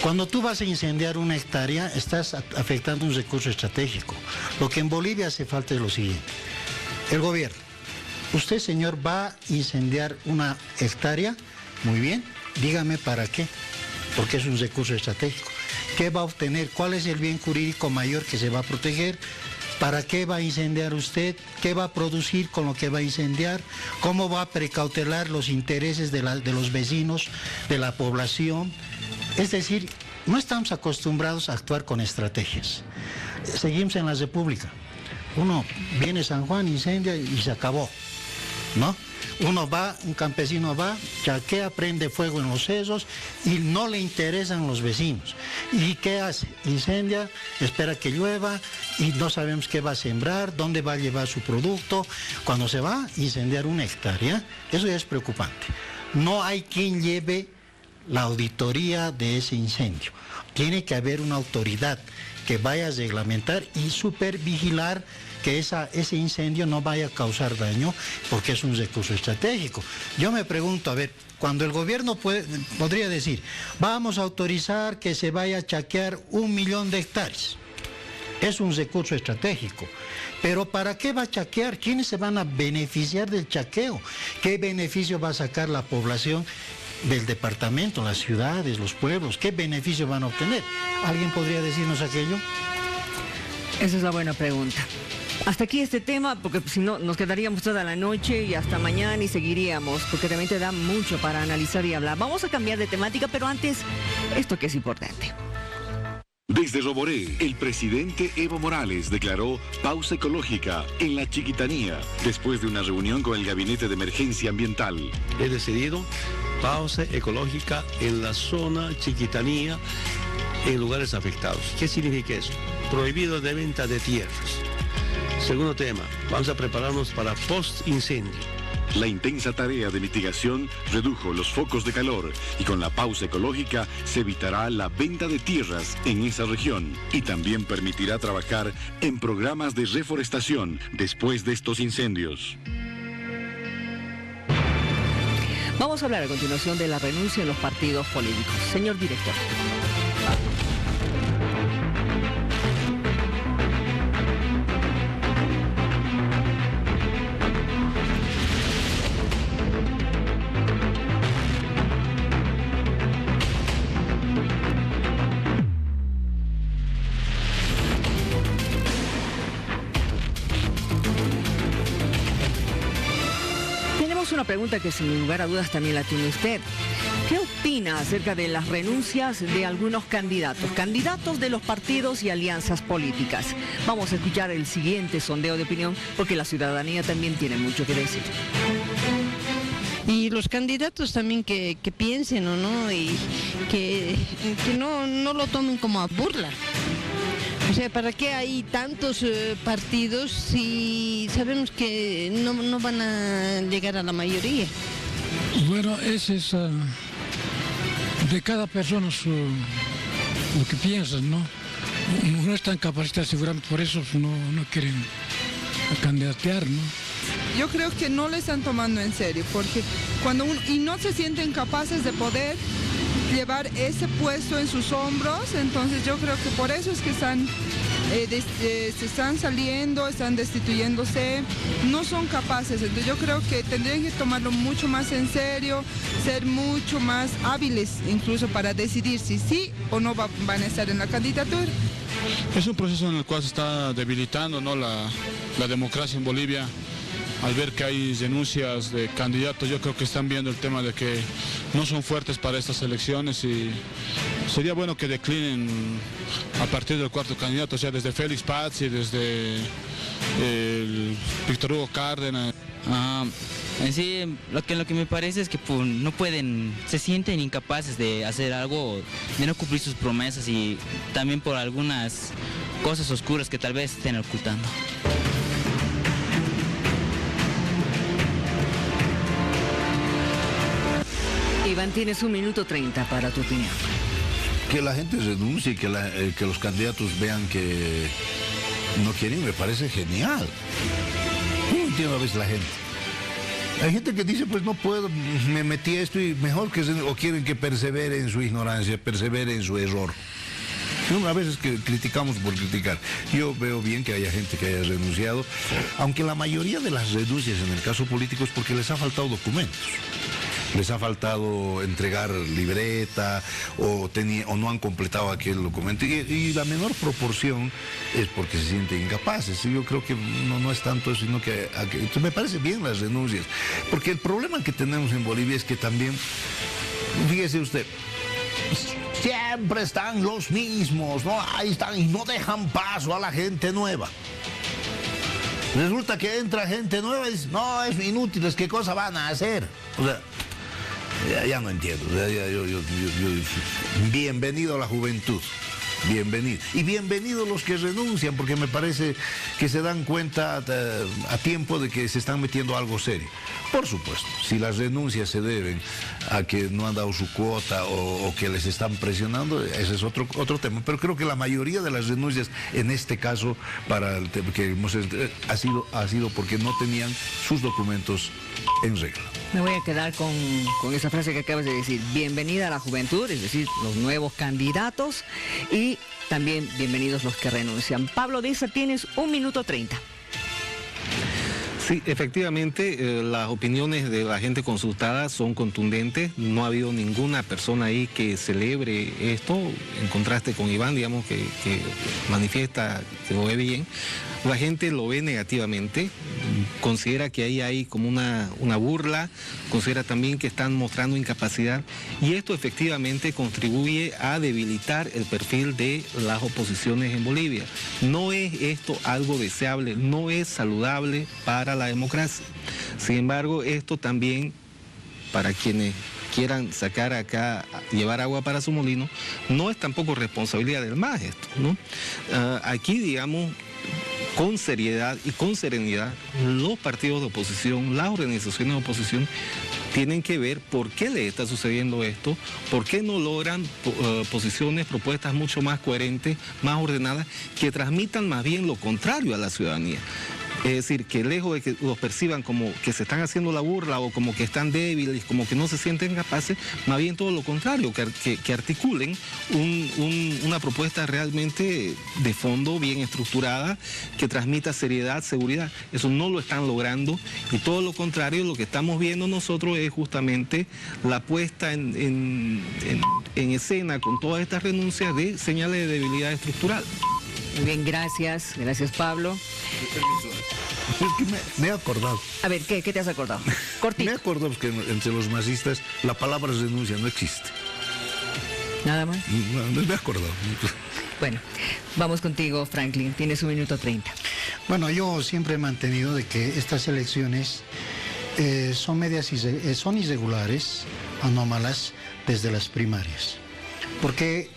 Cuando tú vas a incendiar 1 hectárea, estás afectando un recurso estratégico. Lo que en Bolivia hace falta es lo siguiente. El gobierno, usted, señor, va a incendiar 1 hectárea, muy bien, dígame para qué, porque es un recurso estratégico. ¿Qué va a obtener? ¿Cuál es el bien jurídico mayor que se va a proteger? ¿Para qué va a incendiar usted? ¿Qué va a producir con lo que va a incendiar? ¿Cómo va a precautelar los intereses de los vecinos, de la población? Es decir, no estamos acostumbrados a actuar con estrategias. Seguimos en la República. Viene San Juan, incendia y se acabó, ¿no? Un campesino va, chaquea, prende fuego en los sesos y no le interesan los vecinos. ¿Y qué hace? Incendia, espera que llueva y no sabemos qué va a sembrar, dónde va a llevar su producto. Cuando se va a incendiar 1 hectárea, eso ya es preocupante. No hay quien lleve la auditoría de ese incendio. Tiene que haber una autoridad que vaya a reglamentar y supervigilar que ese incendio no vaya a causar daño, porque es un recurso estratégico. Yo me pregunto, a ver, cuando el gobierno podría decir, vamos a autorizar que se vaya a chaquear 1 millón de hectáreas, es un recurso estratégico. Pero ¿para qué va a chaquear? ¿Quiénes se van a beneficiar del chaqueo? ¿Qué beneficio va a sacar la población del departamento, las ciudades, los pueblos? ¿Qué beneficio van a obtener? ¿Alguien podría decirnos aquello? Esa es la buena pregunta. Hasta aquí este tema, porque si no nos quedaríamos toda la noche y hasta mañana y seguiríamos, porque realmente da mucho para analizar y hablar. Vamos a cambiar de temática, pero antes, esto que es importante. Desde Roboré, el presidente Evo Morales declaró pausa ecológica en la Chiquitanía, después de una reunión con el Gabinete de Emergencia Ambiental. He decidido pausa ecológica en la zona Chiquitanía, en lugares afectados. ¿Qué significa eso? Prohibido de venta de tierras. Segundo tema, vamos a prepararnos para post-incendio. La intensa tarea de mitigación redujo los focos de calor y con la pausa ecológica se evitará la venta de tierras en esa región y también permitirá trabajar en programas de reforestación después de estos incendios. Vamos a hablar a continuación de la renuncia en los partidos políticos. Señor director. Una pregunta que sin lugar a dudas también la tiene usted. ¿Qué opina acerca de las renuncias de algunos candidatos de los partidos y alianzas políticas? Vamos a escuchar el siguiente sondeo de opinión porque la ciudadanía también tiene mucho que decir. Y los candidatos también que piensen, ¿o no? Y que no lo tomen como a burla. O sea, ¿para qué hay tantos partidos si sabemos que no van a llegar a la mayoría? Bueno, ese es de cada persona lo que piensan, ¿no? No están capacitados seguramente, por eso no quieren candidatear, ¿no? Yo creo que no le están tomando en serio, porque y no se sienten capaces de poder llevar ese puesto en sus hombros, entonces yo creo que por eso es que se están saliendo, están destituyéndose, no son capaces, entonces yo creo que tendrían que tomarlo mucho más en serio, ser mucho más hábiles incluso para decidir si sí o no van a estar en la candidatura. Es un proceso en el cual se está debilitando, ¿no?, la democracia en Bolivia. Al ver que hay denuncias de candidatos, yo creo que están viendo el tema de que no son fuertes para estas elecciones y sería bueno que declinen a partir del cuarto candidato, o sea, desde Félix Pazzi, desde Víctor Hugo Cárdenas. En sí, lo que me parece es que pues, no pueden, se sienten incapaces de hacer algo, de no cumplir sus promesas y también por algunas cosas oscuras que tal vez estén ocultando. Iván, tienes 1 minuto 30 para tu opinión. Que la gente renuncie y que los candidatos vean que no quieren, me parece genial. No entiendo a veces la gente. Hay gente que dice, pues no puedo, me metí a esto y mejor que o quieren que persevere en su ignorancia, persevere en su error. A veces que criticamos por criticar. Yo veo bien que haya gente que haya renunciado, aunque la mayoría de las renuncias en el caso político es porque les ha faltado documentos. Les ha faltado entregar libreta o no han completado aquel documento y la menor proporción es porque se sienten incapaces. Yo creo que no es tanto eso, sino que entonces me parece bien las renuncias, porque el problema que tenemos en Bolivia es que también, fíjese usted, siempre están los mismos, ¿no? Ahí están y no dejan paso a la gente nueva. Resulta que entra gente nueva y dice, no, es inútil, ¿qué cosa van a hacer? O sea, ya no entiendo. Bienvenido a la juventud. Bienvenido. Y bienvenidos los que renuncian, porque me parece que se dan cuenta a tiempo de que se están metiendo algo serio. Por supuesto, si las renuncias se deben a que no han dado su cuota o que les están presionando, ese es otro tema. Pero creo que la mayoría de las renuncias, en este caso, ha sido porque no tenían sus documentos en regla. Me voy a quedar con esa frase que acabas de decir. Bienvenida a la juventud, es decir, los nuevos candidatos y también bienvenidos los que renuncian. Pablo Deza, tienes 1 minuto 30. Sí, efectivamente, las opiniones de la gente consultada son contundentes. No ha habido ninguna persona ahí que celebre esto, en contraste con Iván, digamos, que manifiesta que lo ve bien. La gente lo ve negativamente, considera que ahí hay como una burla, considera también que están mostrando incapacidad y esto efectivamente contribuye a debilitar el perfil de las oposiciones en Bolivia. No es esto algo deseable, no es saludable para la democracia. Sin embargo, esto también, para quienes quieran sacar acá, llevar agua para su molino, no es tampoco responsabilidad del MAS esto, ¿no? Aquí, digamos, con seriedad y con serenidad, los partidos de oposición, las organizaciones de oposición, tienen que ver por qué le está sucediendo esto, por qué no logran posiciones, propuestas mucho más coherentes, más ordenadas, que transmitan más bien lo contrario a la ciudadanía. Es decir, que lejos de que los perciban como que se están haciendo la burla o como que están débiles, como que no se sienten capaces, más bien todo lo contrario, que articulen una propuesta realmente de fondo, bien estructurada, que transmita seriedad, seguridad. Eso no lo están logrando y todo lo contrario, lo que estamos viendo nosotros es justamente la puesta en escena con todas estas renuncias de señales de debilidad estructural. Muy bien, gracias. Gracias, Pablo. Es que me he acordado. A ver, ¿qué te has acordado? Cortito. Me he acordado que entre los masistas la palabra renuncia no existe. ¿Nada más? No, me he acordado. Bueno, vamos contigo, Franklin. Tienes 1 minuto 30. Bueno, yo siempre he mantenido de que estas elecciones son irregulares, anómalas, desde las primarias. Porque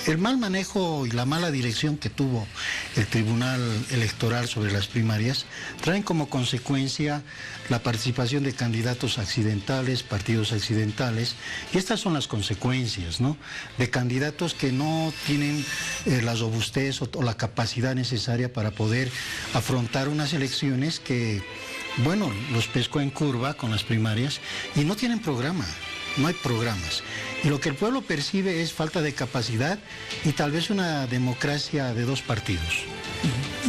el mal manejo y la mala dirección que tuvo el Tribunal Electoral sobre las primarias traen como consecuencia la participación de candidatos accidentales, partidos accidentales, y estas son las consecuencias, ¿no? De candidatos que no tienen la robustez o la capacidad necesaria para poder afrontar unas elecciones que, bueno, los pescó en curva con las primarias y no tienen programa. No hay programas. Y lo que el pueblo percibe es falta de capacidad y tal vez una democracia de 2 partidos.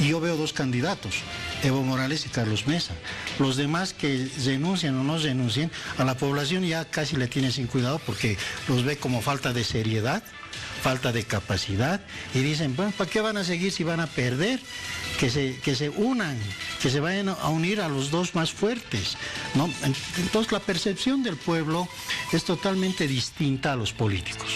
Y yo veo 2 candidatos, Evo Morales y Carlos Mesa. Los demás que renuncian o no renuncien, a la población ya casi le tiene sin cuidado porque los ve como falta de seriedad, falta de capacidad, y dicen, bueno, ¿para qué van a seguir si van a perder? Que se unan, que se vayan a unir a los 2 más fuertes, ¿no? Entonces la percepción del pueblo es totalmente distinta a los políticos.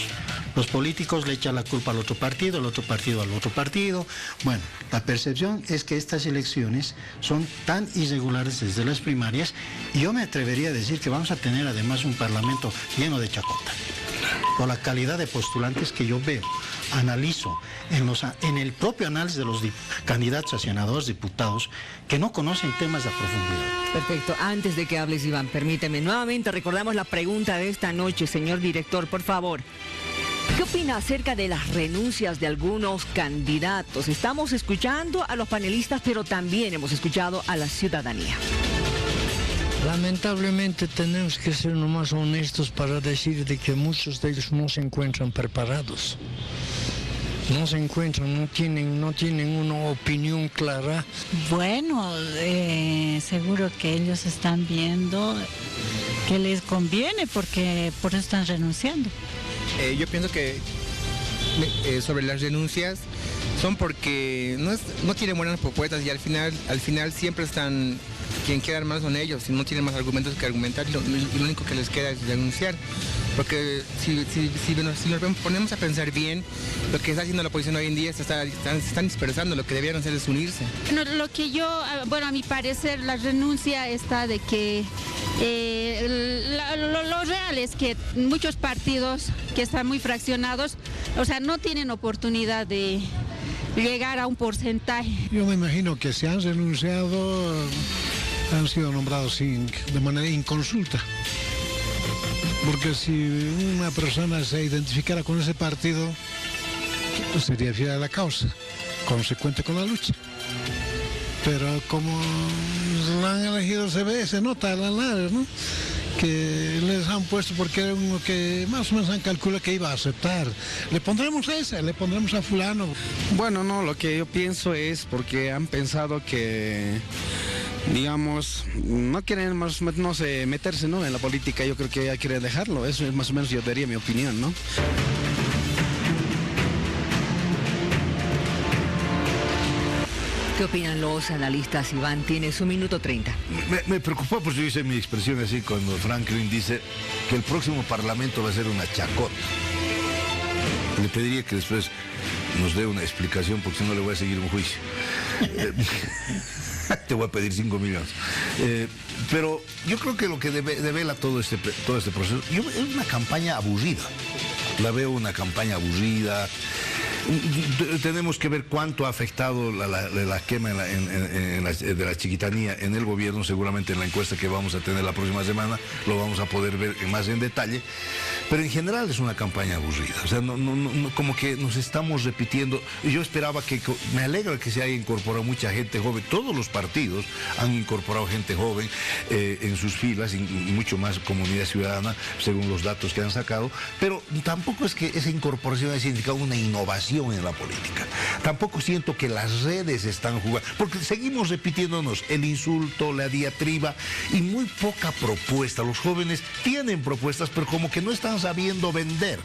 Los políticos le echan la culpa al otro partido, el otro partido al otro partido. Bueno, la percepción es que estas elecciones son tan irregulares desde las primarias, y yo me atrevería a decir que vamos a tener además un parlamento lleno de chacota. Por la calidad de postulantes que yo veo, analizo en el propio análisis de los candidatos a senadores, diputados, que no conocen temas de profundidad. Perfecto. Antes de que hables, Iván, permíteme. Nuevamente recordamos la pregunta de esta noche, señor director, por favor. ¿Qué opina acerca de las renuncias de algunos candidatos? Estamos escuchando a los panelistas, pero también hemos escuchado a la ciudadanía. Lamentablemente tenemos que ser nomás honestos para decir de que muchos de ellos no se encuentran preparados. No se encuentran, no tienen una opinión clara. Bueno, seguro que ellos están viendo que les conviene porque por eso están renunciando. Yo pienso que sobre las renuncias son porque no tienen buenas propuestas y al final siempre están, quien quedan más son ellos, y no tienen más argumentos que argumentar, y lo único que les queda es renunciar. Porque si nos ponemos a pensar bien, lo que está haciendo la oposición hoy en día están dispersando, lo que debieron hacer es unirse. Bueno, lo que a mi parecer, la renuncia está de que lo real es que muchos partidos que están muy fraccionados, o sea, no tienen oportunidad de llegar a un porcentaje. Yo me imagino que se han renunciado, han sido nombrados de manera inconsulta. Porque si una persona se identificara con ese partido, pues sería fiel a la causa, consecuente con la lucha. Pero como lo han elegido, se nota a la larga, ¿no? Que les han puesto porque era uno que más o menos han calculado que iba a aceptar. Le pondremos a ese, le pondremos a fulano. Bueno, no, lo que yo pienso es porque han pensado que, digamos, no quieren meterse, ¿no?, en la política. Yo creo que ya quieren dejarlo. Eso es más o menos, yo daría mi opinión, ¿no? ¿Qué opinan los analistas, Iván? Tienes 1 minuto 30. Me preocupó, pues yo hice mi expresión así cuando Franklin dice que el próximo parlamento va a ser una chacota. Le pediría que después nos dé una explicación, porque si no le voy a seguir un juicio. Te voy a pedir 5 millones. Pero yo creo que lo que devela todo este proceso, es una campaña aburrida. La veo una campaña aburrida. Tenemos que ver cuánto ha afectado la quema de la chiquitanía en el gobierno. Seguramente en la encuesta que vamos a tener la próxima semana lo vamos a poder ver más en detalle. Pero en general es una campaña aburrida. O sea, como que nos estamos repitiendo. Yo esperaba me alegra que se haya incorporado mucha gente joven. Todos los partidos han incorporado gente joven en sus filas y mucho más comunidad ciudadana, según los datos que han sacado. Pero tampoco es que esa incorporación haya significado una innovación en la política. Tampoco siento que las redes están jugando, porque seguimos repitiéndonos el insulto, la diatriba y muy poca propuesta. Los jóvenes tienen propuestas, pero como que no están sabiendo vender.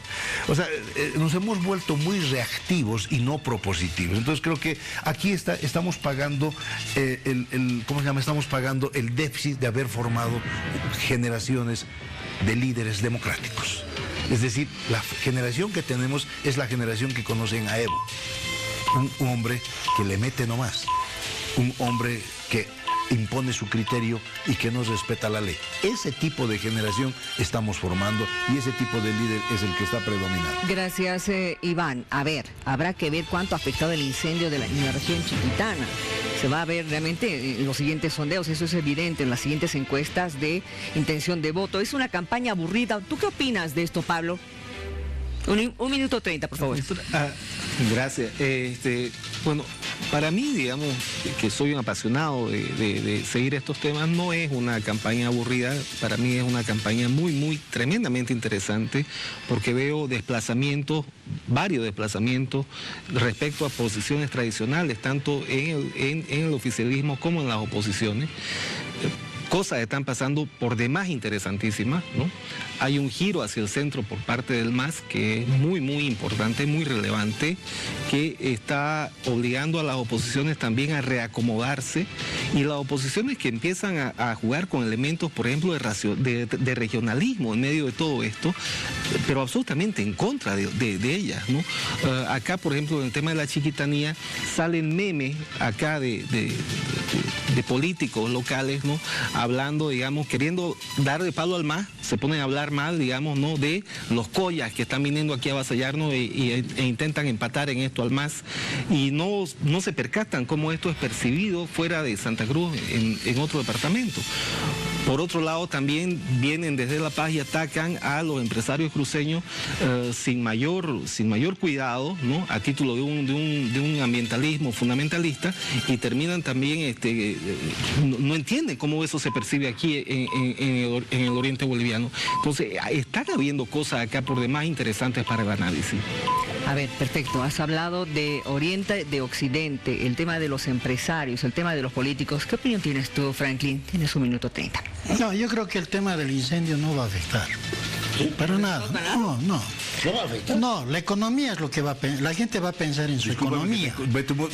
O sea, nos hemos vuelto muy reactivos y no propositivos. Entonces creo que aquí estamos pagando ¿cómo se llama? Estamos pagando el déficit de haber formado generaciones de líderes democráticos. Es decir, la generación que tenemos es la generación que conocen a Evo. Un hombre que le mete nomás. Un hombre que impone su criterio y que no respeta la ley. Ese tipo de generación estamos formando y ese tipo de líder es el que está predominando. Gracias, Iván. A ver, habrá que ver cuánto ha afectado el incendio en la región chiquitana. Se va a ver realmente en los siguientes sondeos, eso es evidente, en las siguientes encuestas de intención de voto. Es una campaña aburrida. ¿Tú qué opinas de esto, Pablo? Un minuto 30, por favor. Gracias. Bueno, para mí, digamos, que soy un apasionado de seguir estos temas, no es una campaña aburrida. Para mí es una campaña muy tremendamente interesante, porque veo varios desplazamientos respecto a posiciones tradicionales, tanto en el oficialismo como en las oposiciones. Cosas están pasando por demás interesantísimas, ¿no? Hay un giro hacia el centro por parte del MAS que es muy importante, muy relevante, que está obligando a las oposiciones también a reacomodarse, y las oposiciones que empiezan a jugar con elementos, por ejemplo, de regionalismo en medio de todo esto, pero absolutamente en contra de ellas, ¿no? Acá, por ejemplo, en el tema de la chiquitanía, salen memes acá de políticos locales, ¿no? Hablando, digamos, queriendo dar de palo al MAS, se ponen a hablar mal, digamos, ¿no? De los collas que están viniendo aquí a avasallarnos e intentan empatar en esto al MAS, y no se percatan cómo esto es percibido fuera de Santa Cruz en otro departamento. Por otro lado, también vienen desde La Paz y atacan a los empresarios cruceños sin mayor cuidado, ¿no? A título de un ambientalismo fundamentalista, y terminan también, no entienden cómo eso se percibe aquí en el oriente boliviano. Entonces, están habiendo cosas acá por demás interesantes para el análisis. A ver, perfecto. Has hablado de Oriente, de Occidente, el tema de los empresarios, el tema de los políticos. ¿Qué opinión tienes tú, Franklin? Tienes un minuto 30. No, yo creo que el tema del incendio no va a afectar. Para nada. No. ¿No va a afectar? No, la economía es lo que va a pensar. La gente va a pensar en su economía.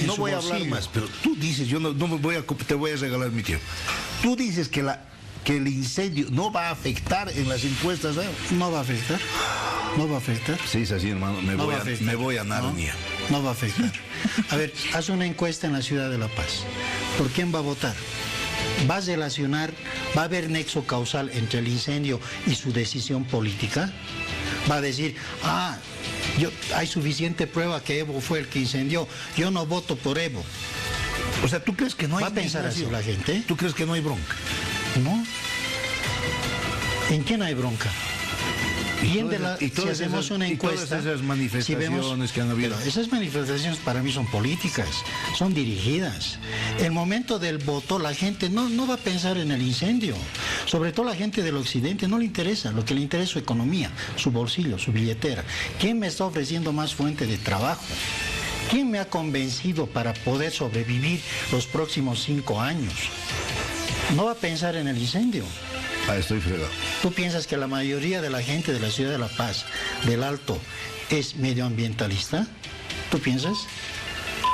No voy a hablar más, pero tú dices, yo no te voy a regalar mi tiempo. Tú dices que el incendio no va a afectar en las encuestas, ¿eh? No va a afectar. No va a afectar. Sí, es así, hermano. Me voy a Narnia. No va a afectar. A ver, haz una encuesta en la ciudad de La Paz. ¿Por quién va a votar? ¿Va a relacionar, va a haber nexo causal entre el incendio y su decisión política? ¿Va a decir, hay suficiente prueba que Evo fue el que incendió, yo no voto por Evo? O sea, ¿tú crees que no hay ¿Va a pensar así la gente? ¿Tú crees que no hay bronca? No. ¿En quién hay bronca? Si hacemos una encuesta, todas esas manifestaciones que han habido. Pero esas manifestaciones para mí son políticas, son dirigidas. El momento del voto, la gente no va a pensar en el incendio. Sobre todo la gente del occidente no le interesa. Lo que le interesa es su economía, su bolsillo, su billetera. ¿Quién me está ofreciendo más fuente de trabajo? ¿Quién me ha convencido para poder sobrevivir los próximos 5 años? No va a pensar en el incendio. Estoy fregado. ¿Tú piensas que la mayoría de la gente de la ciudad de La Paz, del Alto, es medioambientalista? ¿Tú piensas?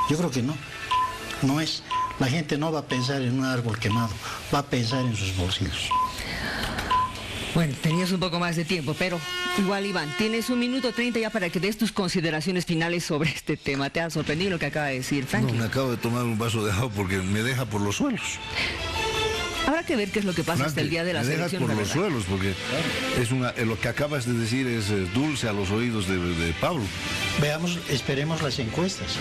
Yo creo que no. No es. La gente no va a pensar en un árbol quemado, va a pensar en sus bolsillos. Bueno, tenías un poco más de tiempo, pero igual, Iván, tienes 1 minuto 30 ya para que des tus consideraciones finales sobre este tema. ¿Te ha sorprendido lo que acaba de decir Franklin? No, me acabo de tomar un vaso de agua porque me deja por los suelos. Habrá que ver qué es lo que pasa hasta el día de las elecciones. Me dejas por los suelos, porque lo que acabas de decir es dulce a los oídos de Pablo. Veamos, esperemos las encuestas.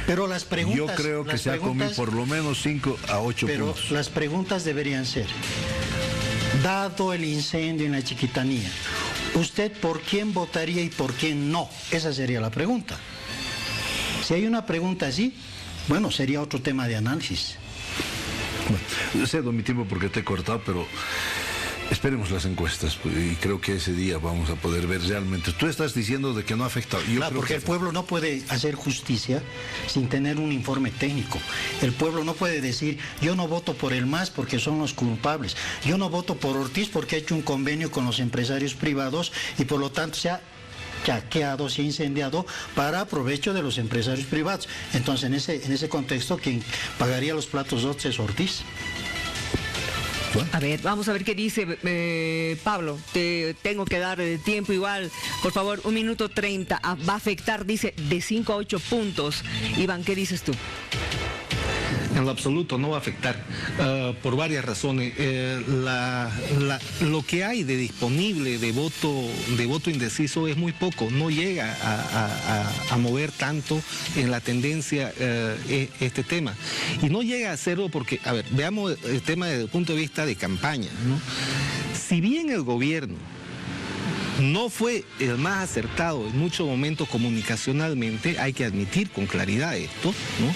Pero las preguntas... Yo creo que se ha comido por lo menos 5 a 8 puntos. Pero las preguntas deberían ser, dado el incendio en la Chiquitanía, ¿usted por quién votaría y por quién no? Esa sería la pregunta. Si hay una pregunta así, bueno, sería otro tema de análisis. Bueno, cedo mi tiempo porque te he cortado, pero Esperemos las encuestas y creo que ese día vamos a poder ver realmente. Tú estás diciendo de que no ha afectado. Claro, porque el pueblo no puede hacer justicia sin tener un informe técnico. El pueblo no puede decir, yo no voto por el MAS porque son los culpables. Yo no voto por Ortiz porque ha hecho un convenio con los empresarios privados y por lo tanto se ha chaqueado, se ha incendiado para provecho de los empresarios privados. Entonces, en ese contexto, quien pagaría los platos rotos es Ortiz. A ver, vamos a ver qué dice Pablo. Te tengo que dar tiempo igual. Por favor, 1 minuto 30. Va a afectar, dice, de 5 a 8 puntos. Iván, ¿qué dices tú? En lo absoluto no va a afectar por varias razones. Lo que hay de disponible de voto indeciso es muy poco, no llega a mover tanto en la tendencia este tema. Y no llega a hacerlo porque, a ver, veamos el tema desde el punto de vista de campaña, ¿no? Si bien el gobierno no fue el más acertado en muchos momentos comunicacionalmente, hay que admitir con claridad esto, ¿no?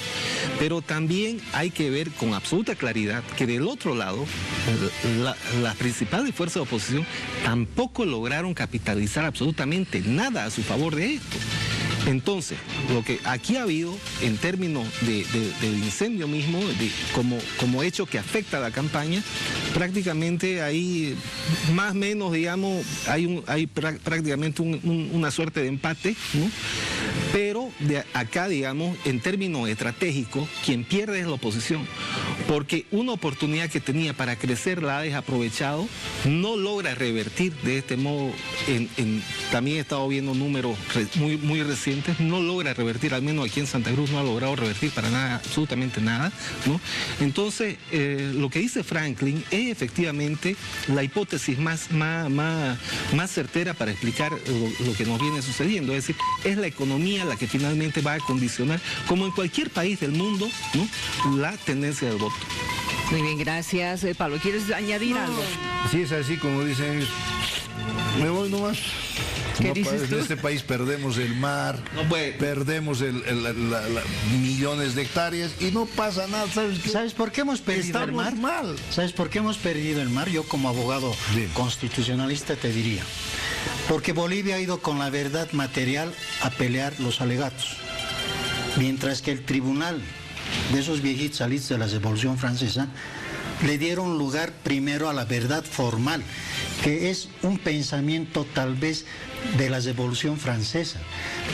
Pero también hay que ver con absoluta claridad que del otro lado, las principales fuerzas de oposición tampoco lograron capitalizar absolutamente nada a su favor de esto. Entonces, lo que aquí ha habido en términos del incendio mismo, como hecho que afecta a la campaña, prácticamente hay más o menos, digamos, hay prácticamente una suerte de empate, ¿no? Pero de acá, digamos, en términos estratégicos, quien pierde es la oposición, porque una oportunidad que tenía para crecer la ha desaprovechado, no logra revertir de este modo, también he estado viendo números muy recientes, no logra revertir, al menos aquí en Santa Cruz no ha logrado revertir para nada, absolutamente nada, ¿no? Entonces, lo que dice Franklin es efectivamente la hipótesis más certera para explicar lo que nos viene sucediendo, es decir, es la economía la que finalmente va a condicionar, como en cualquier país del mundo, ¿no?, la tendencia del voto. Muy bien, gracias. Pablo, ¿quieres añadir algo? Sí, es así como dicen ellos. Me voy nomás. ¿Qué dices tú? En este país perdemos el mar, perdemos millones de hectáreas y no pasa nada. ¿Sabes por qué hemos perdido el mar? Mal. ¿Sabes por qué hemos perdido el mar? Yo como abogado constitucionalista te diría. Porque Bolivia ha ido con la verdad material a pelear los alegatos. Mientras que el tribunal de esos viejitos salidos de la Revolución Francesa le dieron lugar primero a la verdad formal, que es un pensamiento tal vez de la Revolución Francesa.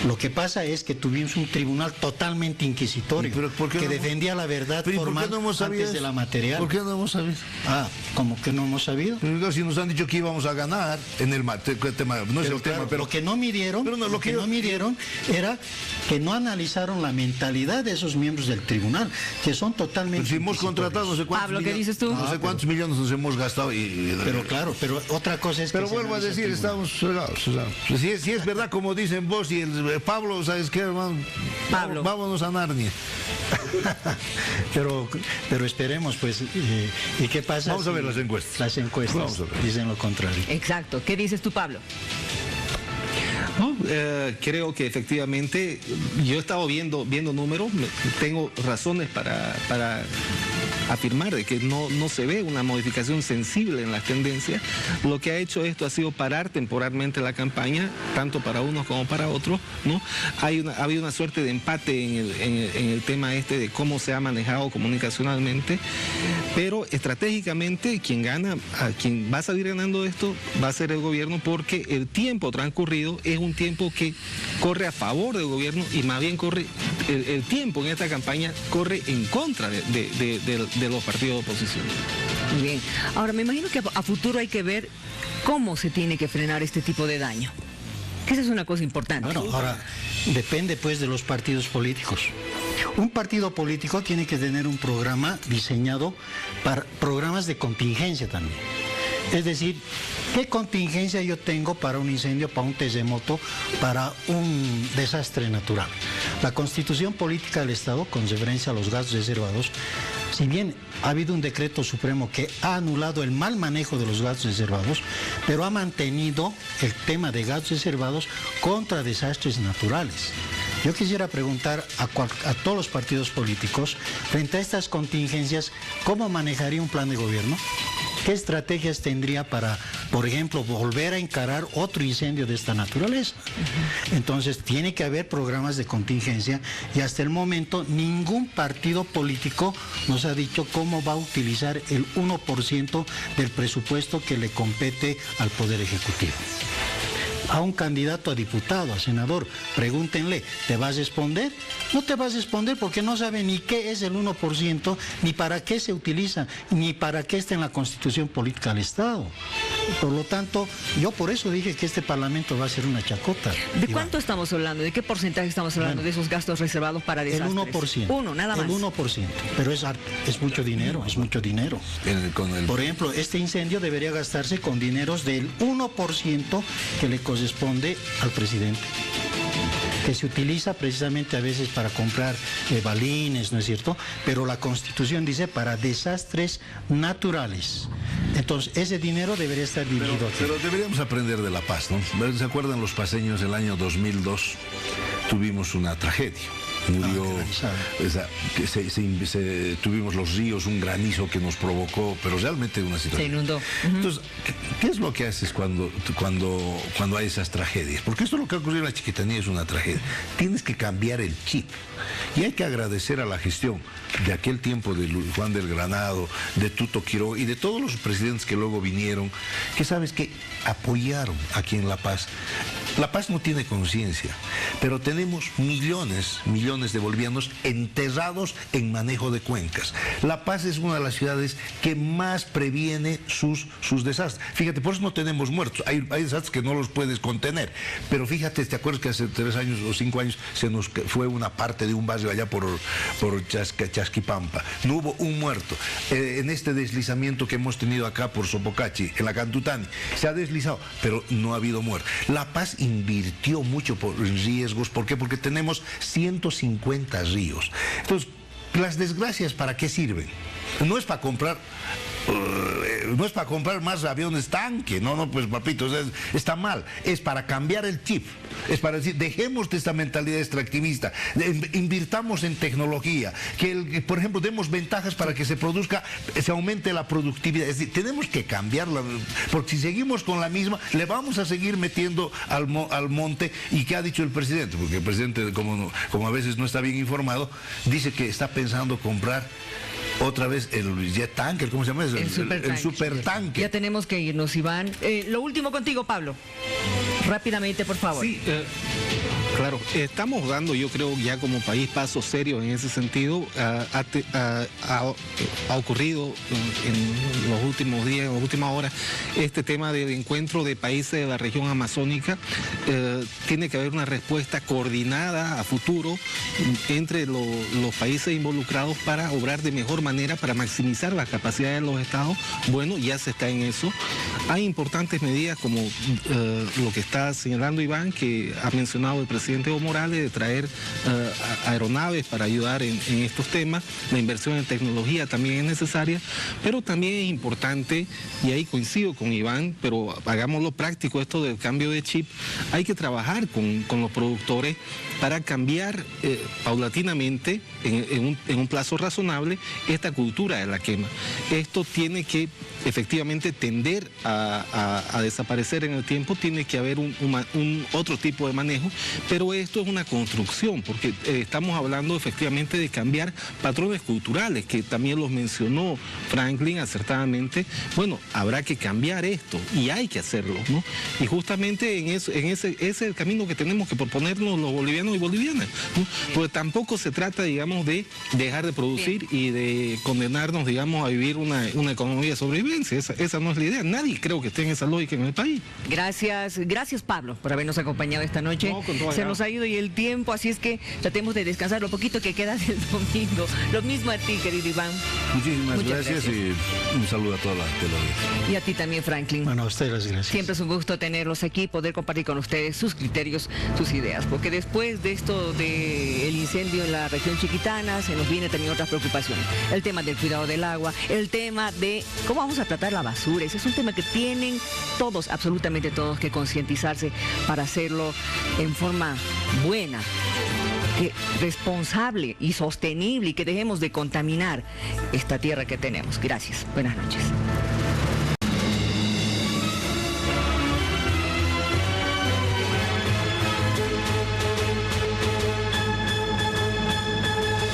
Lo que pasa es que tuvimos un tribunal totalmente inquisitorio que defendía la verdad formal antes de la material. ¿Por qué no hemos sabido? ¿Cómo que no hemos sabido? Pero si nos han dicho que íbamos a ganar en el tema, no es el tema, pero lo que no midieron, lo que no midieron era que no analizaron la mentalidad de esos miembros del tribunal, que son totalmente. Si hemos contratado no sé cuántos Pablo, ¿qué dices tú? No sé cuántos millones nos hemos gastado pero claro, pero otra cosa es que. Pero vuelvo a decir, estamos fregados. Si es verdad como dicen vos y el Pablo, ¿sabes qué, hermano? Pablo. Vámonos a Narnia. pero esperemos, pues, ¿y qué pasa? Vamos a ver las encuestas. Las encuestas dicen lo contrario. Exacto. ¿Qué dices tú, Pablo? No, creo que efectivamente yo he estado viendo números, tengo razones para afirmar de que no se ve una modificación sensible en las tendencias. Lo que ha hecho esto ha sido parar temporalmente la campaña, tanto para unos como para otros, ¿no? Ha habido una suerte de empate en el tema este de cómo se ha manejado comunicacionalmente, pero estratégicamente quien va a salir ganando esto va a ser el gobierno, porque el tiempo transcurrido es un tiempo que corre a favor del gobierno y más bien el tiempo en esta campaña corre en contra de los partidos de oposición. Muy bien. Ahora, me imagino que a futuro hay que ver cómo se tiene que frenar este tipo de daño. Que esa es una cosa importante. Bueno, ahora depende pues de los partidos políticos. Un partido político tiene que tener un programa diseñado para programas de contingencia también. Es decir, ¿qué contingencia yo tengo para un incendio, para un terremoto, para un desastre natural? La Constitución Política del Estado, con referencia a los gastos reservados, si bien ha habido un decreto supremo que ha anulado el mal manejo de los gastos reservados, pero ha mantenido el tema de gastos reservados contra desastres naturales. Yo quisiera preguntar a todos los partidos políticos, frente a estas contingencias, ¿cómo manejaría un plan de gobierno? ¿Qué estrategias tendría para, por ejemplo, volver a encarar otro incendio de esta naturaleza? Entonces, tiene que haber programas de contingencia y hasta el momento ningún partido político nos ha dicho cómo va a utilizar el 1% del presupuesto que le compete al Poder Ejecutivo. A un candidato a diputado, a senador, pregúntenle, ¿te vas a responder? No te vas a responder porque no sabe ni qué es el 1%, ni para qué se utiliza, ni para qué está en la Constitución Política del Estado. Por lo tanto, yo por eso dije que este Parlamento va a ser una chacota. ¿De cuánto estamos hablando? ¿De qué porcentaje estamos hablando de esos gastos reservados para desastres? El 1%. Uno, nada más. El 1%. Pero es mucho dinero, es mucho dinero. Por ejemplo, este incendio debería gastarse con dineros del 1% que le corresponde al presidente, que se utiliza precisamente a veces para comprar balines, ¿no es cierto? Pero la Constitución dice para desastres naturales. Entonces, ese dinero debería estar dirigido aquí. Pero deberíamos aprender de La Paz, ¿no? ¿Se acuerdan los paseños del año 2002? Tuvimos una tragedia. Murió, tuvimos los ríos, un granizo que nos provocó, pero realmente una situación. Se inundó. Entonces, ¿qué es lo que haces cuando hay esas tragedias? Porque esto es lo que ha ocurrido en la Chiquitanía, es una tragedia. Tienes que cambiar el chip. Y hay que agradecer a la gestión de aquel tiempo de Juan del Granado, de Tuto Quiroga y de todos los presidentes que luego vinieron, que sabes que apoyaron aquí en La Paz. La Paz no tiene conciencia, pero tenemos millones de bolivianos enterrados en manejo de cuencas. La Paz es una de las ciudades que más previene sus desastres. Fíjate, por eso no tenemos muertos. Hay desastres que no los puedes contener. Pero fíjate, ¿te acuerdas que hace 3 años o 5 años se nos fue una parte de un barrio allá por Chasquipampa? No hubo un muerto. En este deslizamiento que hemos tenido acá por Sopocachi, en la Cantutani, se ha deslizado, pero no ha habido muerto. La Paz invirtió mucho en riesgos. ¿Por qué? Porque tenemos 150 ríos. Entonces, las desgracias, ¿para qué sirven? No es para comprar más aviones tanque, no, pues papito, está mal. Es para cambiar el chip, es para decir, dejemos de esta mentalidad extractivista, invirtamos en tecnología, por ejemplo, demos ventajas para que se aumente la productividad. Es decir, tenemos que cambiarla, porque si seguimos con la misma, le vamos a seguir metiendo al monte. ¿Y qué ha dicho el presidente? Porque el presidente, como a veces no está bien informado, dice que está pensando comprar otra vez el jet tanker, ¿cómo se llama eso? El supertanque. Ya tenemos que irnos, Iván. Lo último contigo, Pablo. Rápidamente, por favor. Sí, claro, estamos dando, yo creo, ya como país pasos serios en ese sentido. Ha ocurrido en los últimos días, en las últimas horas, este tema del encuentro de países de la región amazónica. Tiene que haber una respuesta coordinada a futuro entre los países involucrados para obrar de mejor manera, para maximizar la capacidad de los estados. Bueno, ya se está en eso. Hay importantes medidas como lo que está señalando Iván, que ha mencionado el presidente Evo Morales, de traer aeronaves para ayudar en estos temas. La inversión en tecnología también es necesaria, pero también es importante, y ahí coincido con Iván, pero hagámoslo práctico, esto del cambio de chip. Hay que trabajar con los productores para cambiar paulatinamente, en un plazo razonable, esta cultura de la quema. Esto tiene que efectivamente tender a desaparecer en el tiempo, tiene que haber un otro tipo de manejo, pero esto es una construcción, porque estamos hablando efectivamente de cambiar patrones culturales, que también los mencionó Franklin acertadamente. Bueno, habrá que cambiar esto y hay que hacerlo, ¿no? Y justamente ese es el camino que tenemos que proponernos los bolivianos y bolivianas, ¿no? Porque tampoco se trata, digamos, de dejar de producir y de condenarnos, digamos, a vivir una economía de sobrevivencia. Esa no es la idea. Nadie creo que esté en esa lógica en el país. Gracias Pablo por habernos acompañado esta noche. Se nos ha ido y el tiempo, así es que tratemos de descansar lo poquito que queda del domingo. Lo mismo a ti, querido Iván. Muchísimas gracias y un saludo a toda la televisión. Y a ti también, Franklin. Bueno, a ustedes gracias. Siempre es un gusto tenerlos aquí, poder compartir con ustedes sus criterios, sus ideas, porque después de esto del incendio en la región chiquitana, se nos viene también otras preocupaciones. El tema del cuidado del agua, el tema de cómo vamos a tratar la basura. Ese es un tema que tienen todos, absolutamente todos, que concientizarse para hacerlo en forma buena, responsable y sostenible, y que dejemos de contaminar esta tierra que tenemos. Gracias. Buenas noches.